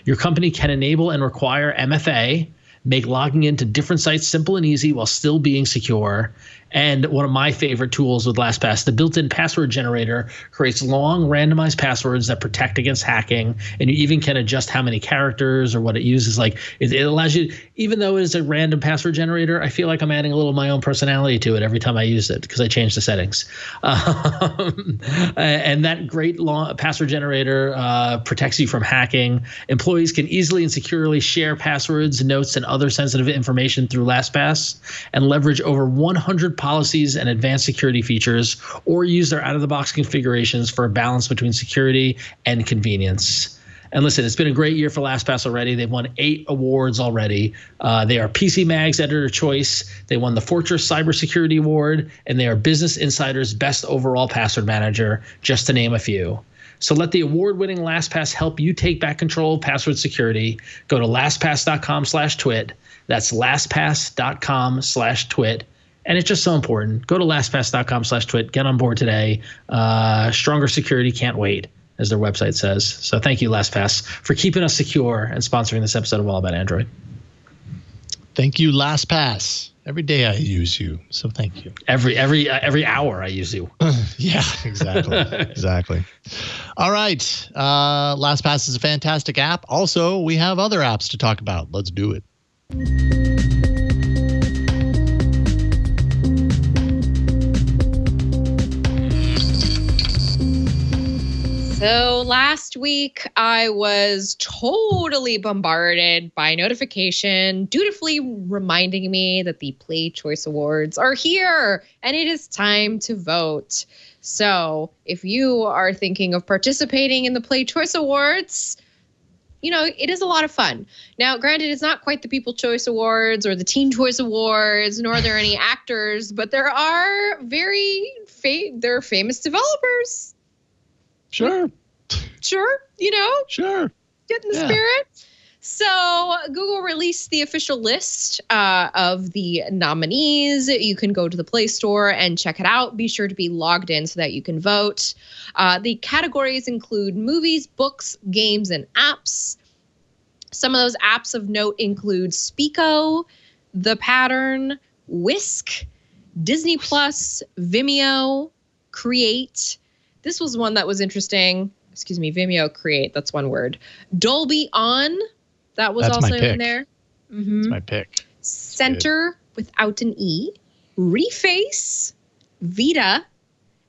Your company can enable and require MFA, make logging into different sites simple and easy while still being secure. And one of my favorite tools with LastPass, the built-in password generator, creates long randomized passwords that protect against hacking. And you even can adjust how many characters or what it uses. Like it allows you, even though it is a random password generator, I feel like I'm adding a little of my own personality to it every time I use it because I change the settings. And that great long password generator protects you from hacking. Employees can easily and securely share passwords, notes, and other sensitive information through LastPass and leverage over 100 policies and advanced security features, or use their out-of-the-box configurations for a balance between security and convenience. And listen, it's been a great year for LastPass already. They've won 8 awards already. They are PC Mag's Editor Choice. They won the Fortress Cybersecurity Award, and they are Business Insider's Best Overall Password Manager, just to name a few. So let the award-winning LastPass help you take back control of password security. Go to lastpass.com/twit. That's lastpass.com/twit. And it's just so important. Go to lastpass.com/twit. Get on board today. Stronger security can't wait, as their website says. So thank you, LastPass, for keeping us secure and sponsoring this episode of All About Android. Thank you, LastPass. Every day I use you, so thank you. Every hour I use you. Yeah, exactly. Exactly. All right. LastPass is a fantastic app. Also, we have other apps to talk about. Let's do it. So last week, I was totally bombarded by a notification dutifully reminding me that the Play Choice Awards are here and it is time to vote. So if you are thinking of participating in the Play Choice Awards, you know, it is a lot of fun. Now, granted, it's not quite the People Choice Awards or the Teen Choice Awards, nor are there any actors, but there are there are famous developers. Sure. You know? Sure. Get in the spirit. So Google released the official list of the nominees. You can go to the Play Store and check it out. Be sure to be logged in so that you can vote. The categories include movies, books, games, and apps. Some of those apps of note include Speako, The Pattern, Whisk, Disney Plus, Vimeo, Create. This was one that was interesting. Excuse me, Vimeo Create. That's one word. Dolby On. That's also in there. Mm-hmm. That's my pick. Center without an E. Reface, Vita,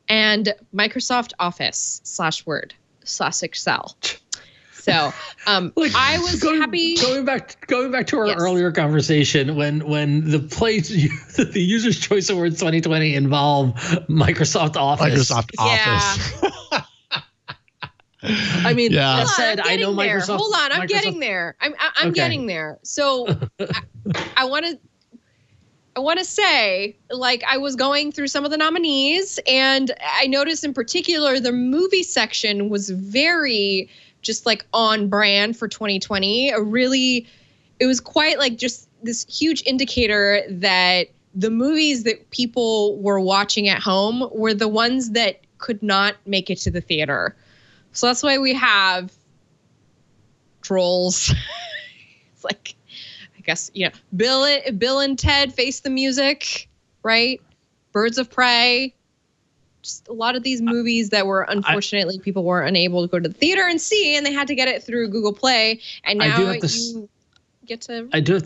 and Microsoft Office /Word/Excel. So I was happy. Going back to our earlier conversation when the Users' Choice Awards 2020 involve Microsoft Office. Yeah. I mean, that said, I know there. Microsoft. Hold on, I'm getting there. I'm getting there. So I want to say, like, I was going through some of the nominees, and I noticed in particular the movie section was very just like on brand for 2020. It was quite like just this huge indicator that the movies that people were watching at home were the ones that could not make it to the theater. So that's why we have Trolls. It's like, I guess, you know, Bill and Ted Face the Music, right? Birds of Prey. Just a lot of these movies that were unfortunately people were unable to go to the theater and see, and they had to get it through Google Play. And now you get to. I do have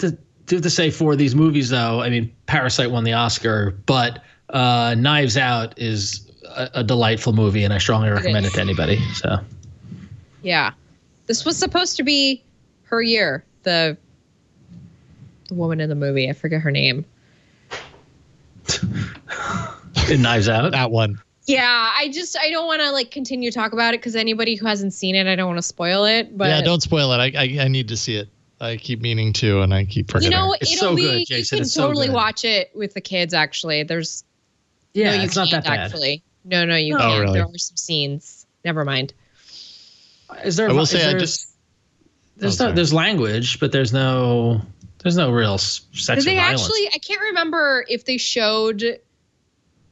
to say, for these movies, though, I mean, Parasite won the Oscar, but Knives Out is a delightful movie, and I strongly recommend it to anybody. So, yeah, this was supposed to be her year. The woman in the movie, I forget her name. In Knives Out, that one. Yeah, I don't want to like continue to talk about it because anybody who hasn't seen it, I don't want to spoil it. But yeah, don't spoil it. I need to see it. I keep meaning to, and I keep forgetting. You know, it's so good, Jason. You can totally watch it with the kids. Actually, there's it's not that bad. Actually, no, you can't. Really? There are some scenes. Never mind. Is there? I will say, there's language, but there's no real sex or violence. Actually, I can't remember if they showed,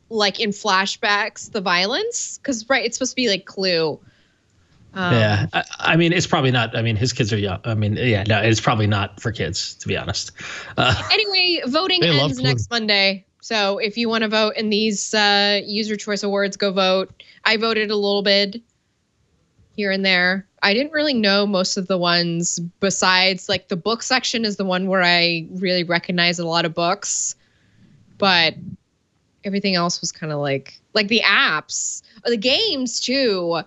like in flashbacks, the violence, because it's supposed to be like Clue. Yeah, I mean, it's probably not. I mean, his kids are young. I mean, yeah, no, it's probably not for kids, to be honest. Anyway, voting ends next Monday. So if you want to vote in these User Choice Awards, go vote. I voted a little bit here and there. I didn't really know most of the ones besides like the book section is the one where I really recognize a lot of books, but everything else was kind of like the apps, or the games too.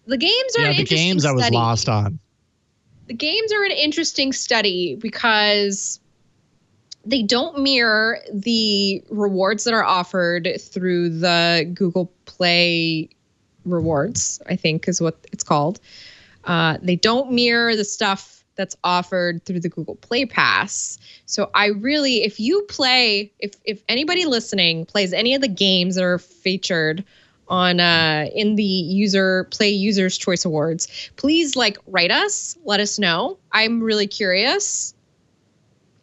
The games are an interesting study. The games I was lost on. The games are an interesting study because they don't mirror the rewards that are offered through the Google Play rewards, I think is what it's called. They don't mirror the stuff that's offered through the Google Play Pass. So if anybody listening plays any of the games that are featured on in the Users Choice Awards, please write us, let us know. I'm really curious.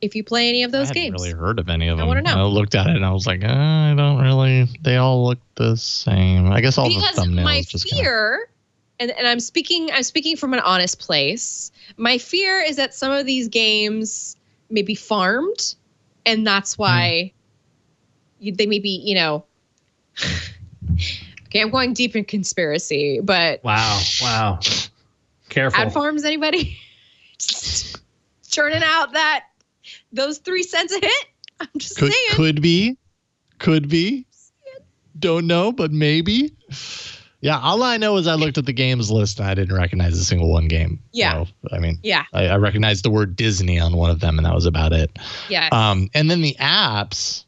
if you play any of those I games. haven't really heard of any of them. I want to know. I looked at it and I was like, I don't really. They all look the same. I guess all the thumbnails. My just fear, and I'm speaking from an honest place. My fear is that some of these games may be farmed, and that's why they may be, Okay, I'm going deep in conspiracy, but Wow. Careful. ad farms, anybody? Just churning out those 3 cents a hit. I'm just saying. Could be. Don't know, but maybe. Yeah, all I know is I looked at the games list and I didn't recognize a single one game. Yeah. So, I mean, Yeah. I recognized the word Disney on one of them, and that was about it. Yes. And then the apps,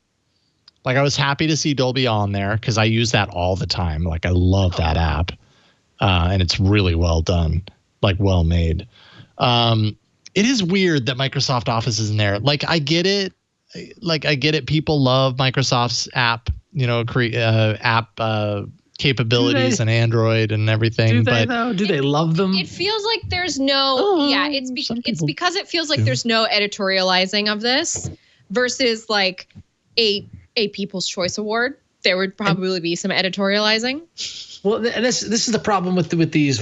like I was happy to see Dolby on there because I use that all the time. Like I love that app, and it's really well done, like well made. It is weird that Microsoft Office is in there. Like I get it. People love Microsoft's app, app capabilities and Android and everything. Do they love them? It feels like there's no. It's because it feels like there's no editorializing of this versus like a People's Choice Award. There would probably be some editorializing. Well, and this is the problem with this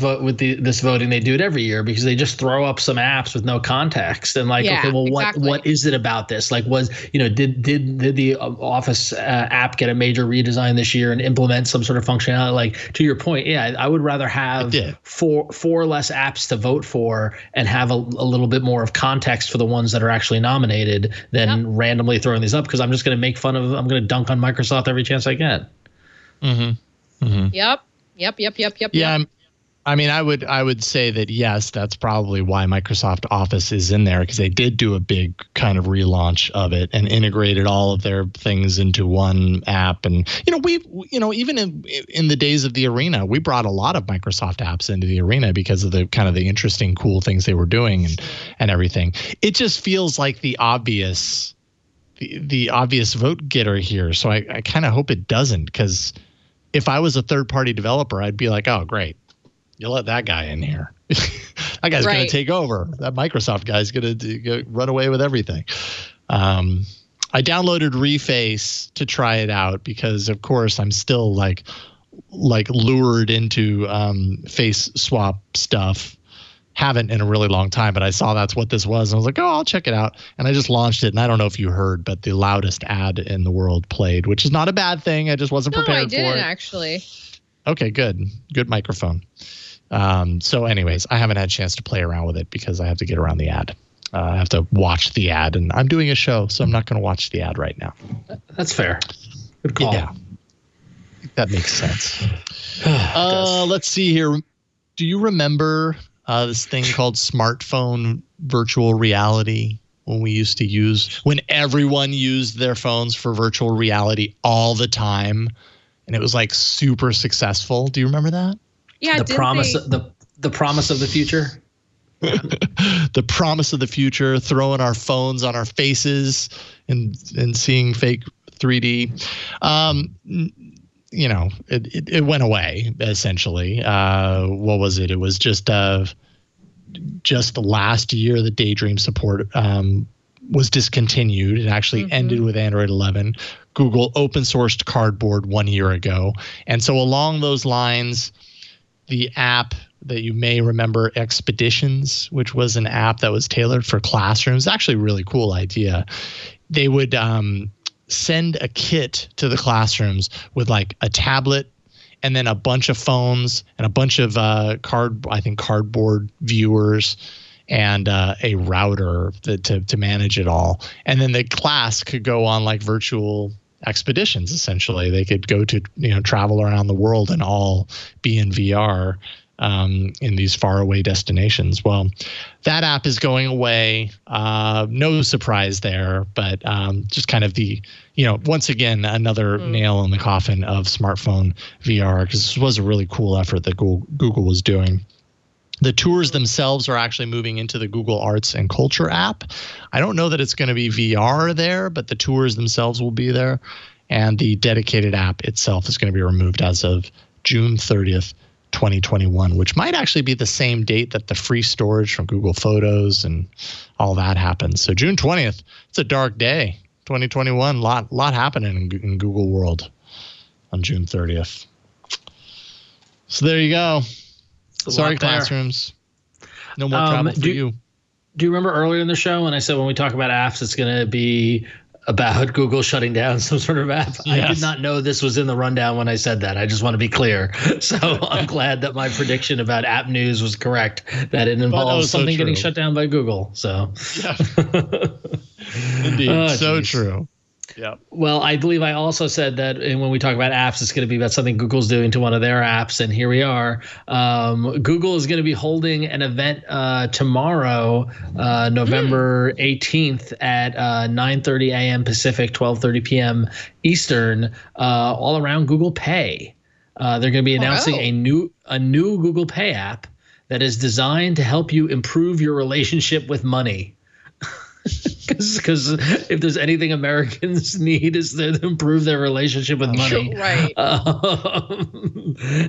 voting. They do it every year because they just throw up some apps with no context and what is it about this? Like, did the Office app get a major redesign this year and implement some sort of functionality? Like, to your point, I would rather have four less apps to vote for and have a little bit more of context for the ones that are actually nominated than randomly throwing these up, because I'm just going to make fun of. I'm going to dunk on Microsoft every chance I get. Mm-hmm. Mm-hmm. Yep. Yeah, I mean, I would say that yes, that's probably why Microsoft Office is in there, because they did do a big kind of relaunch of it and integrated all of their things into one app. And even in the days of the Arena, we brought a lot of Microsoft apps into the Arena because of the kind of the interesting, cool things they were doing and everything. It just feels like the obvious vote getter here. So I kind of hope it doesn't, because if I was a third-party developer, I'd be like, oh, great. You let that guy in here. That guy's going to take over. That Microsoft guy's going to run away with everything. I downloaded Reface to try it out because, of course, I'm still like lured into face swap stuff. Haven't in a really long time, but I saw that's what this was. And I was like, oh, I'll check it out. And I just launched it. And I don't know if you heard, but the loudest ad in the world played, which is not a bad thing. I just wasn't prepared for it. No, I didn't actually. Okay, good. Good microphone. So anyways, I haven't had a chance to play around with it because I have to get around the ad. I have to watch the ad, and I'm doing a show, so I'm not going to watch the ad right now. That's fair. Good call. Yeah. That makes sense. Let's see here. Do you remember this thing called smartphone virtual reality when everyone used their phones for virtual reality all the time, and it was like super successful? Do you remember that? Yeah. The promise of the future. The promise of the future, throwing our phones on our faces and seeing fake 3D. It went away essentially. What was it? It was just last year the Daydream support was discontinued. It actually ended with Android 11. Google open sourced Cardboard 1 year ago. And so along those lines, the app that you may remember, Expeditions, which was an app that was tailored for classrooms, actually a really cool idea. They would send a kit to the classrooms with like a tablet and then a bunch of phones and a bunch of cardboard viewers and a router to manage it all. And then the class could go on like virtual expeditions. Essentially, they could go to travel around the world and all be in VR in these faraway destinations. Well, that app is going away. No surprise there, but just kind of the, once again, another nail in the coffin of smartphone VR, because this was a really cool effort that Google was doing. The tours themselves are actually moving into the Google Arts and Culture app. I don't know that it's going to be VR there, but the tours themselves will be there. And the dedicated app itself is going to be removed as of June 30th, 2021, which might actually be the same date that the free storage from Google Photos and all that happens. So June 20th, it's a dark day. 2021, lot happening in Google world on June 30th. So there you go. Sorry, classrooms. No more travel for you. Do you remember earlier in the show when I said when we talk about apps, it's going to be about Google shutting down some sort of app? Yes. I did not know this was in the rundown when I said that. I just want to be clear. So I'm glad that my prediction about app news was correct, that it involves something getting shut down by Google. So yeah. Indeed. So true. Yeah. Well, I believe I also said that when we talk about apps, it's going to be about something Google's doing to one of their apps. And here we are. Google is going to be holding an event tomorrow, November 18th at 9:30 a.m. Pacific, 12:30 p.m. Eastern, all around Google Pay. They're going to be announcing a new Google Pay app that is designed to help you improve your relationship with money. Because if there's anything Americans need is to improve their relationship with money. Right.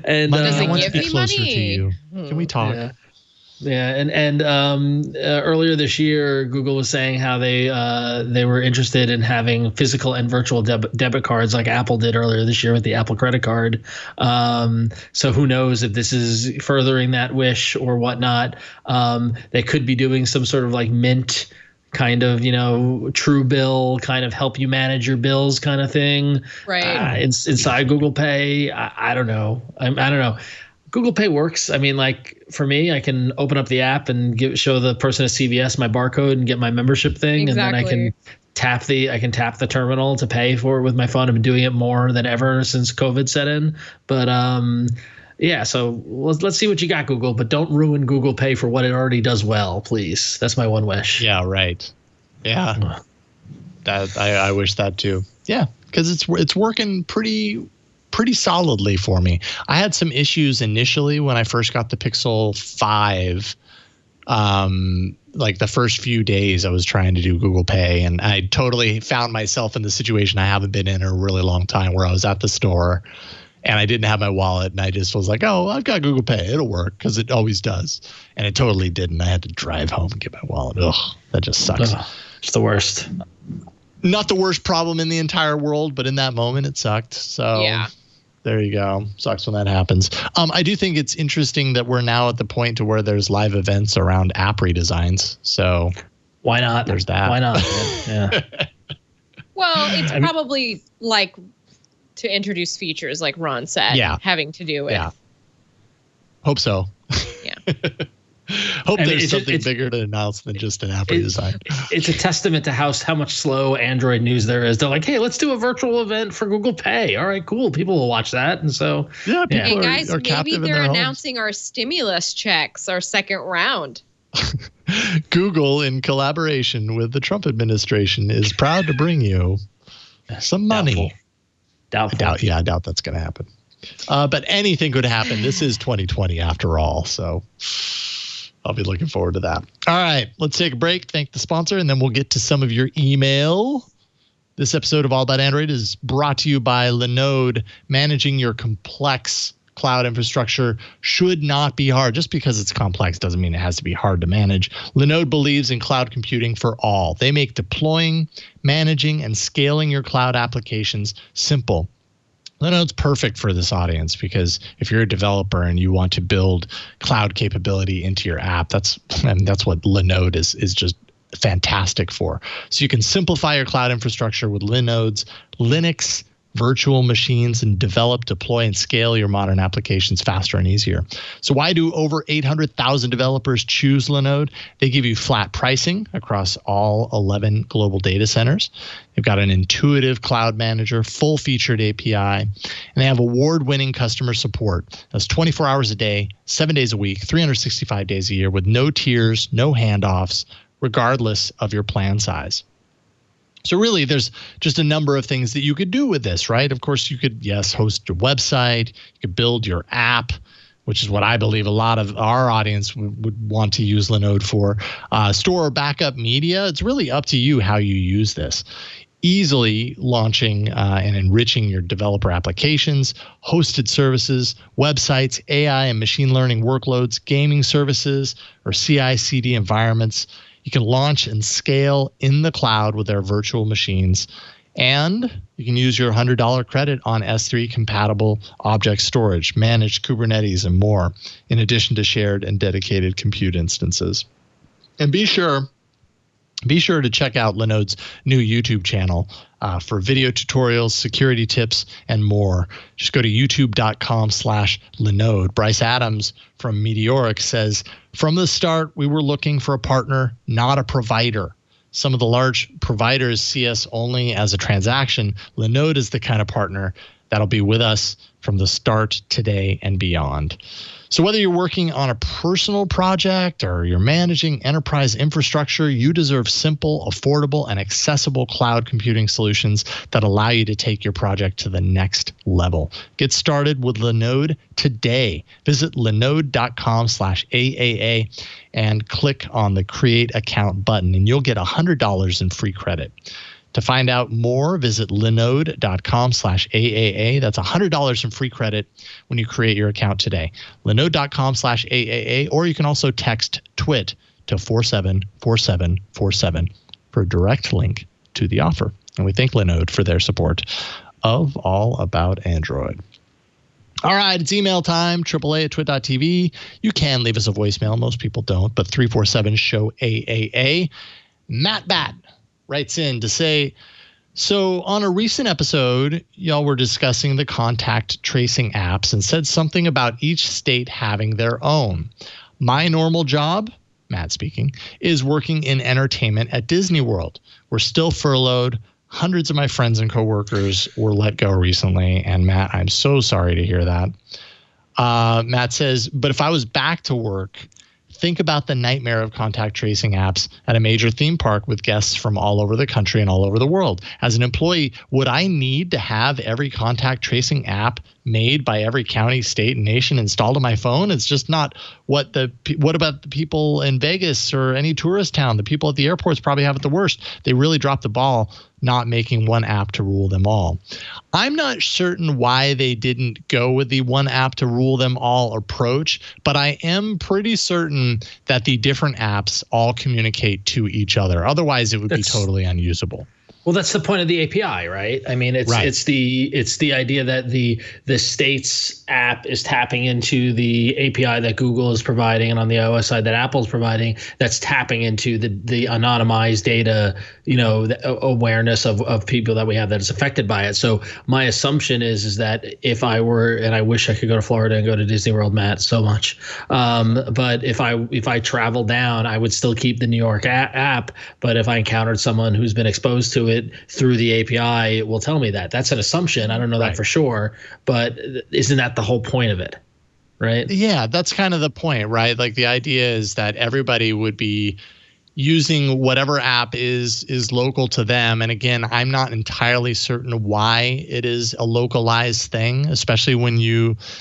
And does it I give me money? To you. Can we talk? Yeah. And earlier this year, Google was saying how they were interested in having physical and virtual debit cards like Apple did earlier this year with the Apple credit card. So who knows if this is furthering that wish or whatnot. They could be doing some sort of like Mint kind of, true bill, kind of help you manage your bills kind of thing. Right. Inside Google Pay. I don't know. I don't know. Google Pay works. I mean, like for me, I can open up the app and show the person at CVS my barcode and get my membership thing. Exactly. And then I can tap the terminal to pay for it with my phone. I've been doing it more than ever since COVID set in. But yeah, so let's see what you got, Google, but don't ruin Google Pay for what it already does well, please. That's my one wish. Yeah, right. Yeah, I wish that too. Yeah, because it's working pretty solidly for me. I had some issues initially when I first got the Pixel 5. Like the first few days I was trying to do Google Pay, and I totally found myself in the situation I haven't been in a really long time, where I was at the store and I didn't have my wallet, and I just was like, oh, I've got Google Pay. It'll work, because it always does. And it totally didn't. I had to drive home and get my wallet. Ugh, that just sucks. It's the worst. Not the worst problem in the entire world, but in that moment it sucked. So yeah. There you go. Sucks when that happens. I do think it's interesting that we're now at the point to where there's live events around app redesigns. So why not? There's that. Why not? Yeah. Well, it's probably like to introduce features, like Ron said, having to do with. Yeah. Hope so. Yeah. Hope there's something bigger to announce than just an app redesign. It's a testament to how much slow Android news there is. They're like, hey, let's do a virtual event for Google Pay. All right, cool. People will watch that. And so, Hey, guys, maybe they're announcing our stimulus checks, our second round. Google, in collaboration with the Trump administration, is proud to bring you some money. Doubtful. I doubt that's going to happen. But anything could happen. This is 2020 after all. So I'll be looking forward to that. All right, let's take a break, thank the sponsor, and then we'll get to some of your email. This episode of All About Android is brought to you by Linode. Managing your complex cloud infrastructure should not be hard. Just because it's complex doesn't mean it has to be hard to manage. Linode believes in cloud computing for all. They make deploying, managing, and scaling your cloud applications simple. Linode's perfect for this audience, because if you're a developer and you want to build cloud capability into your app, that's what Linode is just fantastic for. So you can simplify your cloud infrastructure with Linode's Linux virtual machines and develop, deploy, and scale your modern applications faster and easier. So why do over 800,000 developers choose Linode? They give you flat pricing across all 11 global data centers. They've got an intuitive cloud manager, full-featured API, and they have award-winning customer support. That's 24 hours a day, 7 days a week, 365 days a year, with no tiers, no handoffs, regardless of your plan size. So really, there's just a number of things that you could do with this, right? Of course, you could, host your website. You could build your app, which is what I believe a lot of our audience would want to use Linode for. Store or backup media. It's really up to you how you use this. easily launching and enriching your developer applications, hosted services, websites, AI and machine learning workloads, gaming services, or CI/CD environments. You can launch and scale in the cloud with their virtual machines. And you can use your $100 credit on S3 compatible object storage, managed Kubernetes, and more, in addition to shared and dedicated compute instances. And be sure to check out Linode's new YouTube channel for video tutorials, security tips, and more. Just go to youtube.com/Linode. Bryce Adams from Meteoric says, from the start, we were looking for a partner, not a provider. Some of the large providers see us only as a transaction. Linode is the kind of partner that'll be with us from the start, today, and beyond. So whether you're working on a personal project or you're managing enterprise infrastructure, you deserve simple, affordable, and accessible cloud computing solutions that allow you to take your project to the next level. Get started with Linode today. Visit linode.com/AAA and click on the Create Account button, and you'll get $100 in free credit. To find out more, visit linode.com/AAA. That's $100 in free credit when you create your account today. Linode.com/AAA, or you can also text TWiT to 474747 for a direct link to the offer. And we thank Linode for their support of All About Android. All right, it's email time, AAA@twit.tv. You can leave us a voicemail. Most people don't, but 347-SHOW-AAA. Matt Bat writes in to say, so on a recent episode, y'all were discussing the contact tracing apps and said something about each state having their own. My normal job, Matt speaking, is working in entertainment at Disney World. We're still furloughed. Hundreds of my friends and coworkers were let go recently. And Matt, I'm so sorry to hear that. Matt says, but if I was back to work, think about the nightmare of contact tracing apps at a major theme park with guests from all over the country and all over the world. As an employee, would I need to have every contact tracing app made by every county, state, and nation installed on my phone? It's just not what about the people in Vegas or any tourist town? The people at the airports probably have it the worst. They really dropped the ball not making one app to rule them all. I'm not certain why they didn't go with the one app to rule them all approach, but I am pretty certain that the different apps all communicate to each other. Otherwise, it would be totally unusable. Well, that's the point of the API, right? I mean, it's the idea that the state's app is tapping into the API that Google is providing, and on the iOS side that Apple's providing, that's tapping into the anonymized data, the awareness of people that we have that is affected by it. So my assumption is that if I were, and I wish I could go to Florida and go to Disney World, Matt, so much, but if I travel down, I would still keep the New York app. But if I encountered someone who's been exposed to it through the API, it will tell me that. That's an assumption. I don't know that for sure, but isn't that the whole point of it, right? Yeah, that's kind of the point, right? Like the idea is that everybody would be using whatever app is local to them. And again, I'm not entirely certain why it is a localized thing, especially when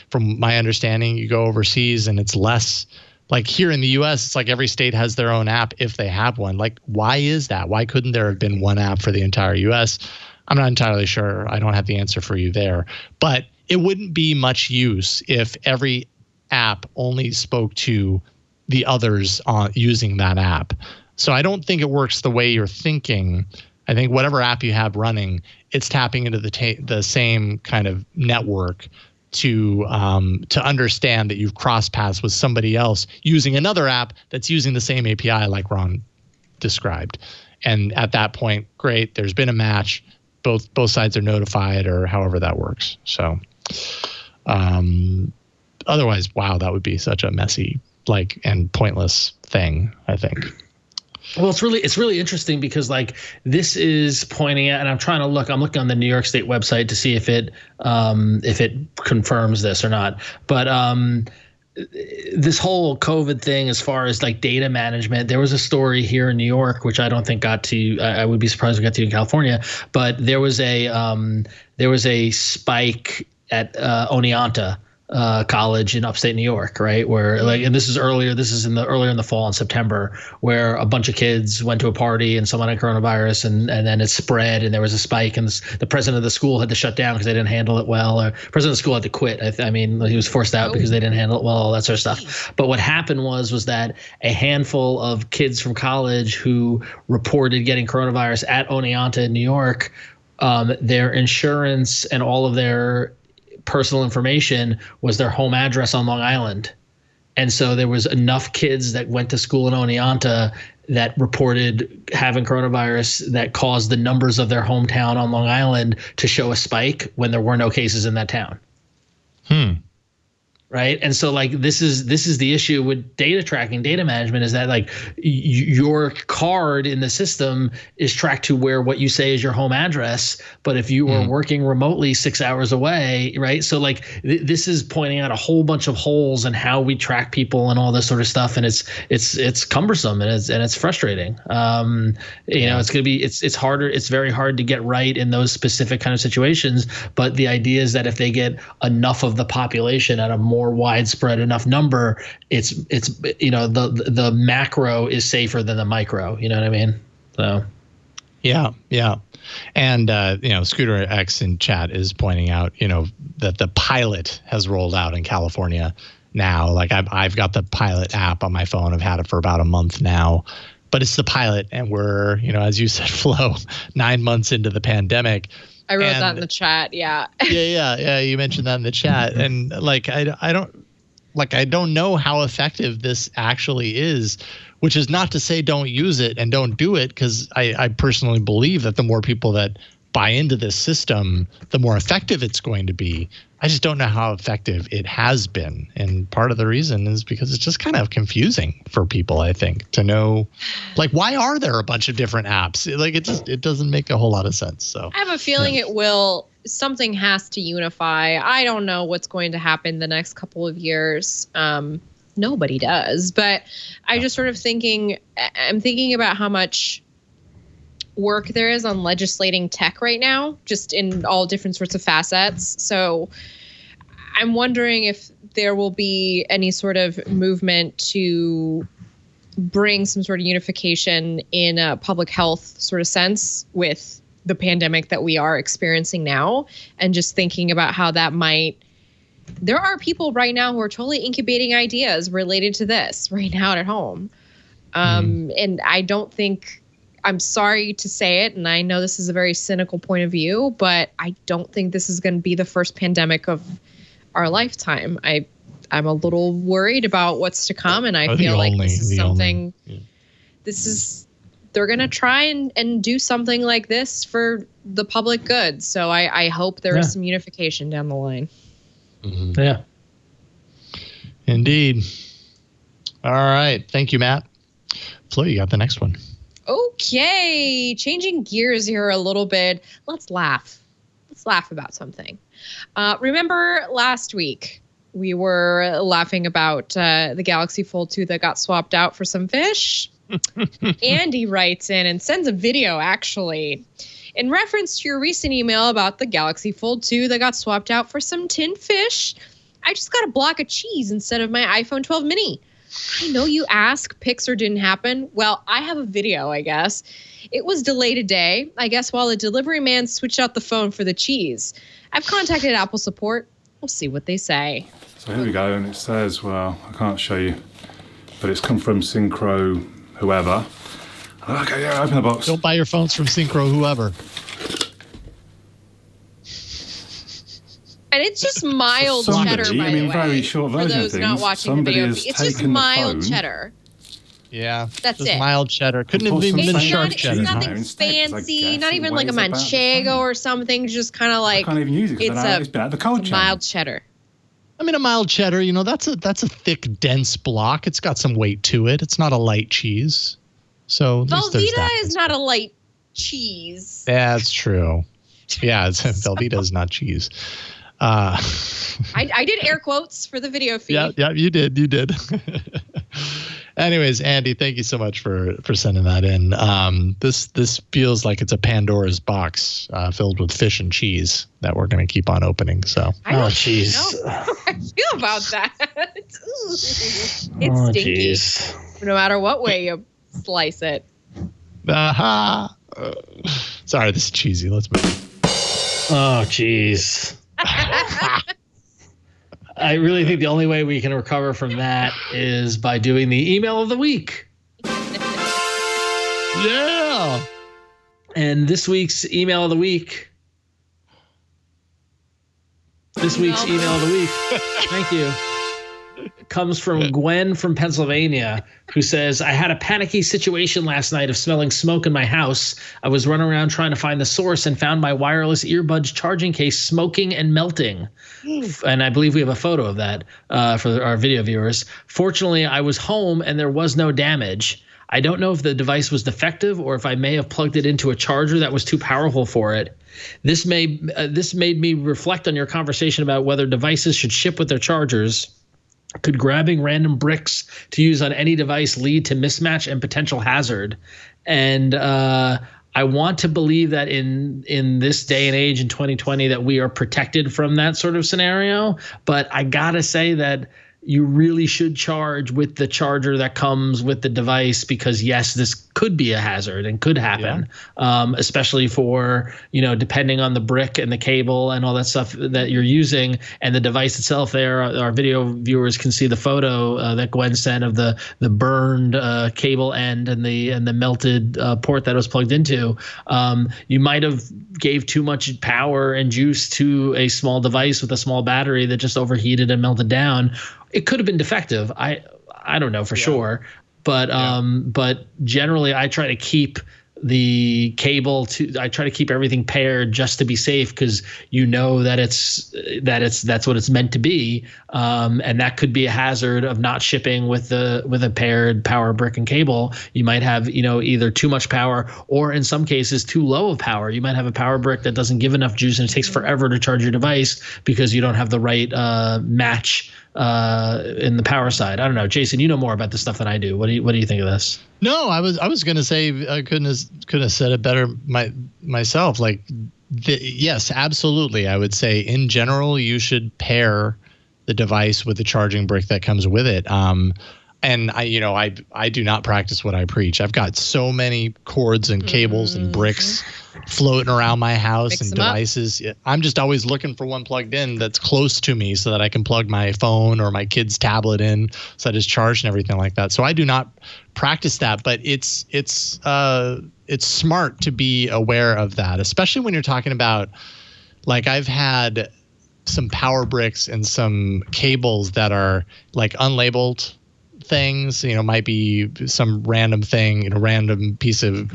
from my understanding, you go overseas and it's less. Like here in the US, it's like every state has their own app if they have one. Like, why is that? Why couldn't there have been one app for the entire US? I'm not entirely sure. I don't have the answer for you there. But it wouldn't be much use if every app only spoke to the others using that app. So I don't think it works the way you're thinking. I think whatever app you have running, it's tapping into the same kind of network to understand that you've crossed paths with somebody else using another app that's using the same API like Ron described. And at that point, great, there's been a match. Both sides are notified or however that works. So otherwise, wow, that would be such a messy and pointless thing, I think. Well, it's really interesting because this is pointing at, and I'm looking on the New York State website to see if it confirms this or not. But this whole COVID thing, as far as data management, there was a story here in New York, which I don't think got to. I would be surprised if it got to in California. But there was a spike at Oneonta. college in upstate New York, right? Where like, and this is earlier in the fall in September, where a bunch of kids went to a party and someone had coronavirus and then it spread and there was a spike and the president of the school had to shut down because they didn't handle it well. Or president of the school had to quit. I mean, he was forced out because they didn't handle it well, all that sort of stuff. But what happened was that a handful of kids from college who reported getting coronavirus at Oneonta in New York, their insurance and all of their personal information was their home address on Long Island. And so there was enough kids that went to school in Oneonta that reported having coronavirus that caused the numbers of their hometown on Long Island to show a spike when there were no cases in that town. Right. And so like this is the issue with data tracking, data management, is that like your card in the system is tracked to where what you say is your home address. But if you were working remotely 6 hours away, right. So like this is pointing out a whole bunch of holes in how we track people and all this sort of stuff. And it's cumbersome and it's frustrating. It's going to be it's harder. It's very hard to get right in those specific kind of situations. But the idea is that if they get enough of the population at a more widespread enough number, it's the macro is safer than the micro. You know what I mean? So yeah. And Scooter X in chat is pointing out that the pilot has rolled out in California now. Like I've got the pilot app on my phone. I've had it for about a month now, but it's the pilot, and we're as you said, Flo, 9 months into the pandemic. I wrote that in the chat. Yeah. Yeah. You mentioned that in the chat, and like I don't know how effective this actually is. Which is not to say don't use it and don't do it, because I personally believe that the more people that buy into this system, the more effective it's going to be. I just don't know how effective it has been, and part of the reason is because it's just kind of confusing for people, I think, to know, like, why are there a bunch of different apps? Like, it doesn't make a whole lot of sense. So I have a feeling it will. Something has to unify. I don't know what's going to happen the next couple of years. Nobody does, but I'm thinking about how much work there is on legislating tech right now, just in all different sorts of facets. So I'm wondering if there will be any sort of movement to bring some sort of unification in a public health sort of sense with the pandemic that we are experiencing now, and just thinking about how that might. There are people right now who are totally incubating ideas related to this right now at home. And I don't think, I'm sorry to say it, and I know this is a very cynical point of view, but I don't think this is going to be the first pandemic of our lifetime. I'm a little worried about what's to come, and I feel like this is something, they're going to try and do something like this for the public good. So I hope there is some unification down the line. Mm-hmm. Yeah. Indeed. All right. Thank you, Matt. Flo, you got the next one. Okay. Changing gears here a little bit. Let's laugh. Let's laugh about something. Remember last week we were laughing about the Galaxy Fold 2 that got swapped out for some fish? Andy writes in and sends a video, actually. In reference to your recent email about the Galaxy Fold 2 that got swapped out for some tinned fish, I just got a block of cheese instead of my iPhone 12 mini. I know you ask, Pixar didn't happen. Well, I have a video, I guess. It was delayed a day, I guess, while the delivery man switched out the phone for the cheese. I've contacted Apple support. We'll see what they say. So here we go, and it says, well, I can't show you, but it's come from Synchro whoever. Okay, yeah, open the box. Don't buy your phones from Synchro whoever. And it's just mild cheddar, by the way. Very short version for those of not watching the video, it's just mild cheddar. Yeah, that's just it. Mild cheddar. Couldn't have even been sharp cheddar. It's nothing fancy, not even like a manchego or something. Just kind of like, I can't even use it. It's the cold chain. Mild cheddar. I mean, a mild cheddar, that's a thick, dense block. It's got some weight to it. It's not a light cheese. So Velveeta is not a light cheese. That's true. Yeah, Velveeta is not cheese. I did air quotes for the video feed. Yeah, you did. Anyways, Andy, thank you so much for sending that in. This feels like it's a Pandora's box filled with fish and cheese that we're going to keep on opening. So, jeez. How I feel about that. It's stinky. No matter what way you slice it. Sorry, this is cheesy. Let's move. Oh, jeez. I really think the only way we can recover from that is by doing the email of the week. Yeah. And this week's email of the week. Thank you. Comes from Gwen from Pennsylvania, who says, I had a panicky situation last night of smelling smoke in my house. I was running around trying to find the source and found my wireless earbuds charging case smoking and melting. And I believe we have a photo of that for our video viewers. Fortunately, I was home and there was no damage. I don't know if the device was defective or if I may have plugged it into a charger that was too powerful for it. This made me reflect on your conversation about whether devices should ship with their chargers. Could grabbing random bricks to use on any device lead to mismatch and potential hazard? And I want to believe that in this day and age in 2020 that we are protected from that sort of scenario. But I gotta say that you really should charge with the charger that comes with the device, because yes, this could be a hazard and could happen, especially for, depending on the brick and the cable and all that stuff that you're using and the device itself. There, our video viewers can see the photo that Gwen sent of the burned cable end and the melted port that it was plugged into. You might have gave too much power and juice to a small device with a small battery that just overheated and melted down. It could have been defective. I don't know for sure, but generally I try to keep the cable I try to keep everything paired just to be safe, because that's what it's meant to be, and that could be a hazard of not shipping with a paired power brick and cable. You might have either too much power or in some cases too low of power. You might have a power brick that doesn't give enough juice and it takes forever to charge your device because you don't have the right match in the power side. I don't know, Jason, you know more about this stuff than I do. What do you think of this? No, I was going to say I couldn't have said it better myself. Like, yes, absolutely. I would say in general you should pair the device with the charging brick that comes with it. And I do not practice what I preach. I've got so many cords and cables and bricks floating around my house. Mix and devices. I'm just always looking for one plugged in that's close to me so that I can plug my phone or my kid's tablet in so that it's charged and everything like that. So I do not practice that, but it's smart to be aware of that, especially when you're talking about, like, I've had some power bricks and some cables that are like unlabeled things, might be some random thing, random piece of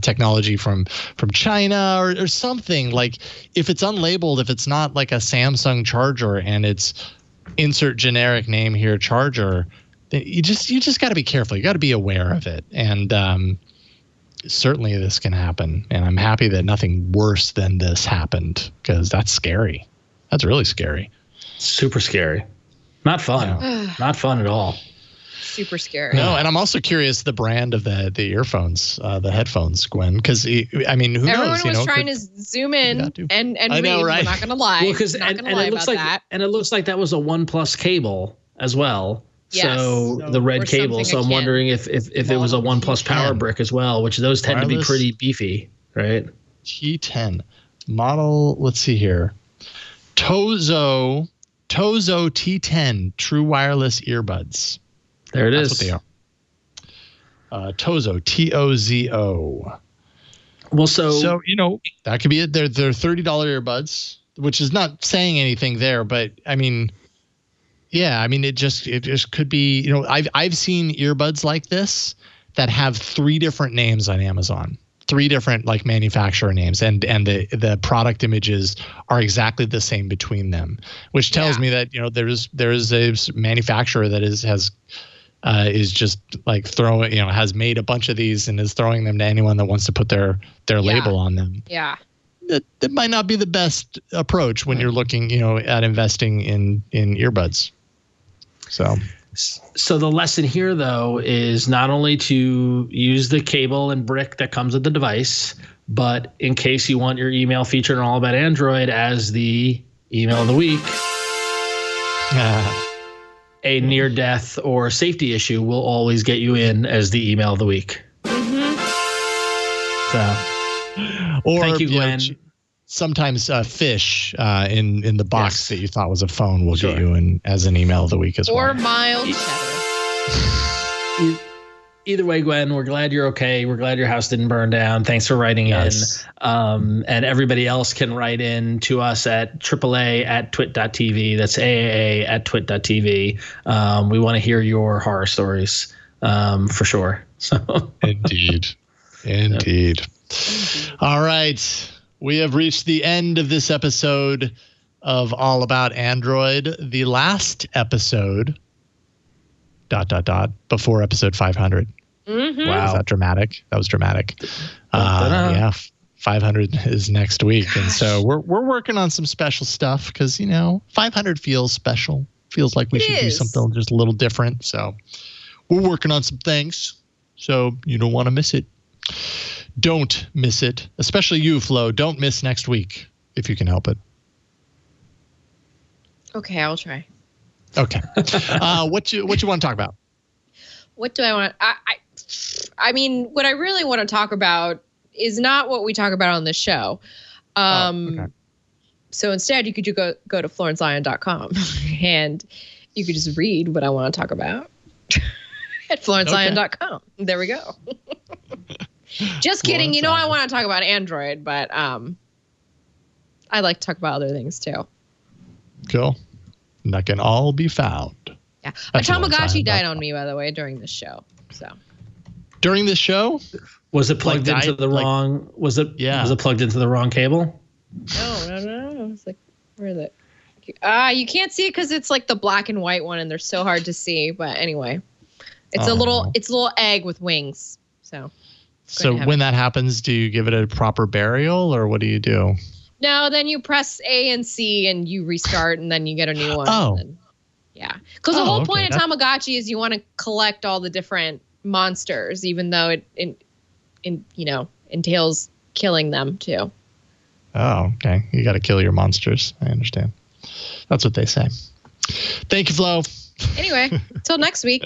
technology from China or something. Like, if it's unlabeled, if it's not like a Samsung charger and it's insert generic name here charger, then you just got to be careful. You got to be aware of it. And certainly this can happen. And I'm happy that nothing worse than this happened, because that's scary. That's really scary. Super scary. Not fun. Yeah. Not fun at all. Super scary. No, and I'm also curious the brand of the earphones, the headphones, Gwen, because who knows? Everyone was trying to zoom in and read. Know, right? I'm not going to lie. Well, and it looks like that was a OnePlus cable as well. Yes. So the red cable. So I'm wondering if it was a OnePlus power brick as well, which those tend to be pretty beefy, right? T10 model. Let's see here. Tozo T10 true wireless earbuds. There it is. That's what they are. Tozo, Tozo. Well, so that could be it. They're $30 earbuds, which is not saying anything there, but I mean, yeah, I mean, it just could be. I've seen earbuds like this that have 3 different names on Amazon. 3 different like manufacturer names, and the product images are exactly the same between them, which tells me that there is a manufacturer that is just like has made a bunch of these and is throwing them to anyone that wants to put their label on them. Yeah. That might not be the best approach when you're looking, at investing in earbuds. So So the lesson here, though, is not only to use the cable and brick that comes with the device, but in case you want your email featured on All About Android as the email of the week, a near-death or safety issue will always get you in as the email of the week. So, or thank you, Glenn. Sometimes fish in the box that you thought was a phone will get you in as an email of the week as well. Or mild cheddar. Either way, Gwen, we're glad you're okay. We're glad your house didn't burn down. Thanks for writing in. And everybody else can write in to us at AAA@twit.tv. That's AAA@twit.tv. We want to hear your horror stories for sure. So Indeed. All right. We have reached the end of this episode of All About Android. The last episode, ... before episode 500. Mm-hmm. Wow. Was that dramatic? That was dramatic. Yeah. 500 is next week. And so we're working on some special stuff because, 500 feels special. Feels like we should do something just a little different. So we're working on some things. So you don't want to miss it. Don't miss it. Especially you, Flo. Don't miss next week if you can help it. Okay, I'll try. Okay. What you want to talk about? What do I want? I mean, what I really want to talk about is not what we talk about on the show. Okay. So instead, you could go to florenceion.com and you could just read what I want to talk about at florenceion.com. There we go. Just kidding. I want to talk about Android, but I like to talk about other things too. Cool. And that can all be found. Yeah. My Tamagotchi died on me, by the way, during this show. So during this show? Was it plugged into the wrong? Was it plugged into the wrong cable? No. It's like, where is it? You can't see it because it's like the black and white one, and they're so hard to see. But anyway, it's a little egg with wings. So when that happens, do you give it a proper burial, or what do you do? No, then you press A and C and you restart, and then you get a new one. Oh. Yeah. Because the whole point of Tamagotchi is you want to collect all the different monsters, even though it entails killing them too. Oh, okay. You got to kill your monsters. I understand. That's what they say. Thank you, Flo. Anyway, until next week.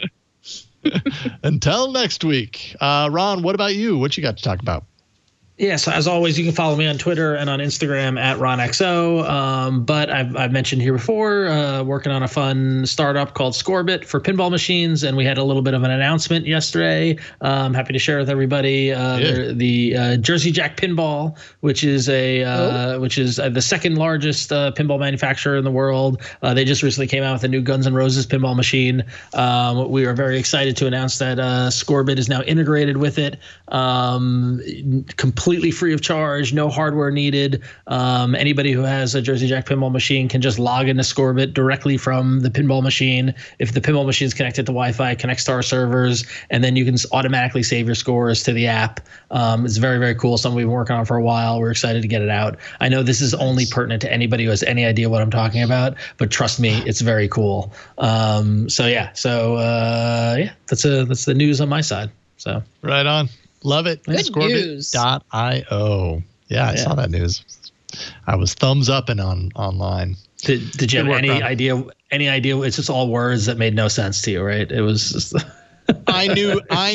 Until next week. Ron, what about you? What you got to talk about? Yeah, so as always, you can follow me on Twitter and on Instagram at RonXO. But I've mentioned here before, working on a fun startup called Scorebit for pinball machines, and we had a little bit of an announcement yesterday. I'm happy to share with everybody the Jersey Jack Pinball, which is the second largest pinball manufacturer in the world. They just recently came out with a new Guns N' Roses pinball machine. We are very excited to announce that Scorebit is now integrated with it. Completely free of charge, no hardware needed. Anybody who has a Jersey Jack pinball machine can just log into Scorebit directly from the pinball machine. If the pinball machine is connected to Wi-Fi, connects to our servers, and then you can automatically save your scores to the app. It's very, very cool. Something we've been working on for a while. We're excited to get it out. I know this is only pertinent to anybody who has any idea what I'm talking about, but trust me, it's very cool. That's the news on my side. So right on. Love it. Good news. Scorebit.io. Yeah, I saw that news. I was thumbs upping online. Did you have any idea? Any idea? It's just all words that made no sense to you, right? It was just I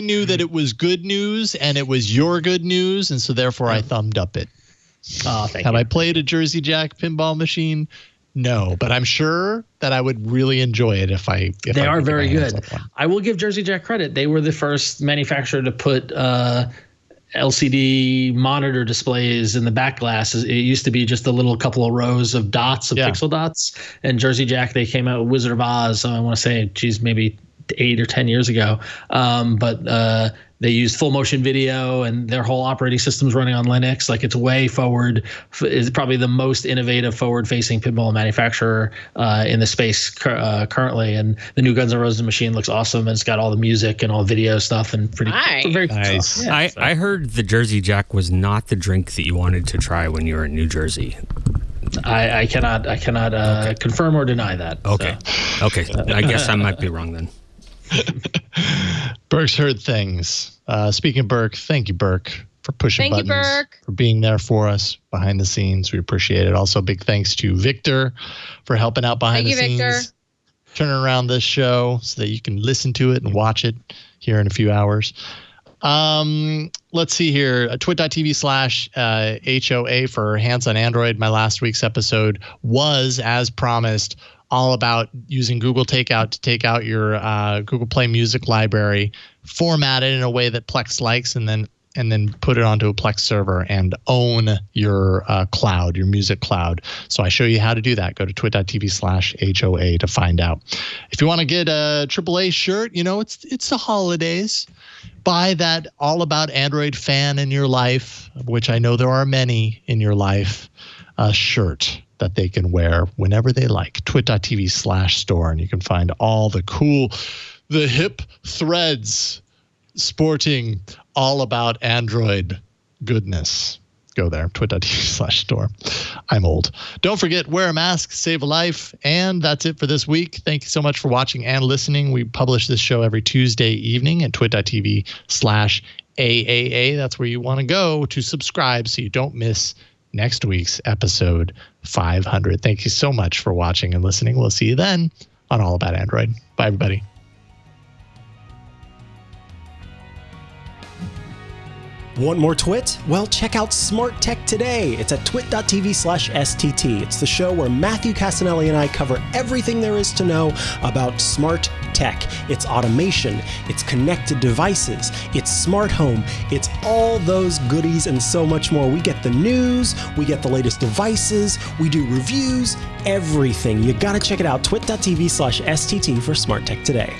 knew that it was good news and it was your good news, and so therefore I thumbed up it. Oh, thank you. Have I played a Jersey Jack pinball machine? No, but I'm sure that I would really enjoy it if they are very good. I will give Jersey Jack credit. They were the first manufacturer to put LCD monitor displays in the back glasses. It used to be just a little couple of rows of dots, of pixel dots. And Jersey Jack, they came out with Wizard of Oz. So I want to say, maybe 8 or 10 years ago. But they used full motion video, and their whole operating system's running on Linux. Like, it's way forward. Is probably the most innovative forward-facing pinball manufacturer in the space currently. And the new Guns N' Roses machine looks awesome, and it's got all the music and all video stuff and very cool stuff. Yeah, I heard the Jersey Jack was not the drink that you wanted to try when you were in New Jersey. I cannot confirm or deny that. Okay. So. Okay. I guess I might be wrong then. Burke's heard things. Speaking of Burke, thank you, Burke, for pushing buttons. Thank you, Burke. For being there for us behind the scenes. We appreciate it. Also, big thanks to Victor for helping out behind the scenes. Victor. Turning around this show so that you can listen to it and watch it here in a few hours. Let's see here. twit.tv/HOA for Hands on Android. My last week's episode was, as promised, all about using Google Takeout to take out your Google Play Music library, format it in a way that Plex likes, and then put it onto a Plex server and own your cloud, your music cloud. So I show you how to do that. Go to twit.tv/HOA to find out. If you want to get a AAA shirt, it's the holidays. Buy that All About Android fan in your life, which I know there are many in your life, a shirt that they can wear whenever they like. twit.tv/store, and you can find all the hip threads sporting All About Android goodness. Go there, twit.tv/store. I'm old. Don't forget, wear a mask, save a life. And that's it for this week. Thank you so much for watching and listening. We publish this show every Tuesday evening at twit.tv/AAA. That's where you want to go to subscribe so you don't miss next week's episode 500. Thank you so much for watching and listening. We'll see you then on All About Android. Bye, everybody. Want more Twit? Well, check out Smart Tech today. It's at twit.tv/STT. It's the show where Matthew Castanelli and I cover everything there is to know about smart tech. It's automation, it's connected devices, it's smart home, it's all those goodies and so much more. We get the news, we get the latest devices, we do reviews, everything. You gotta check it out, twit.tv/STT for Smart Tech today.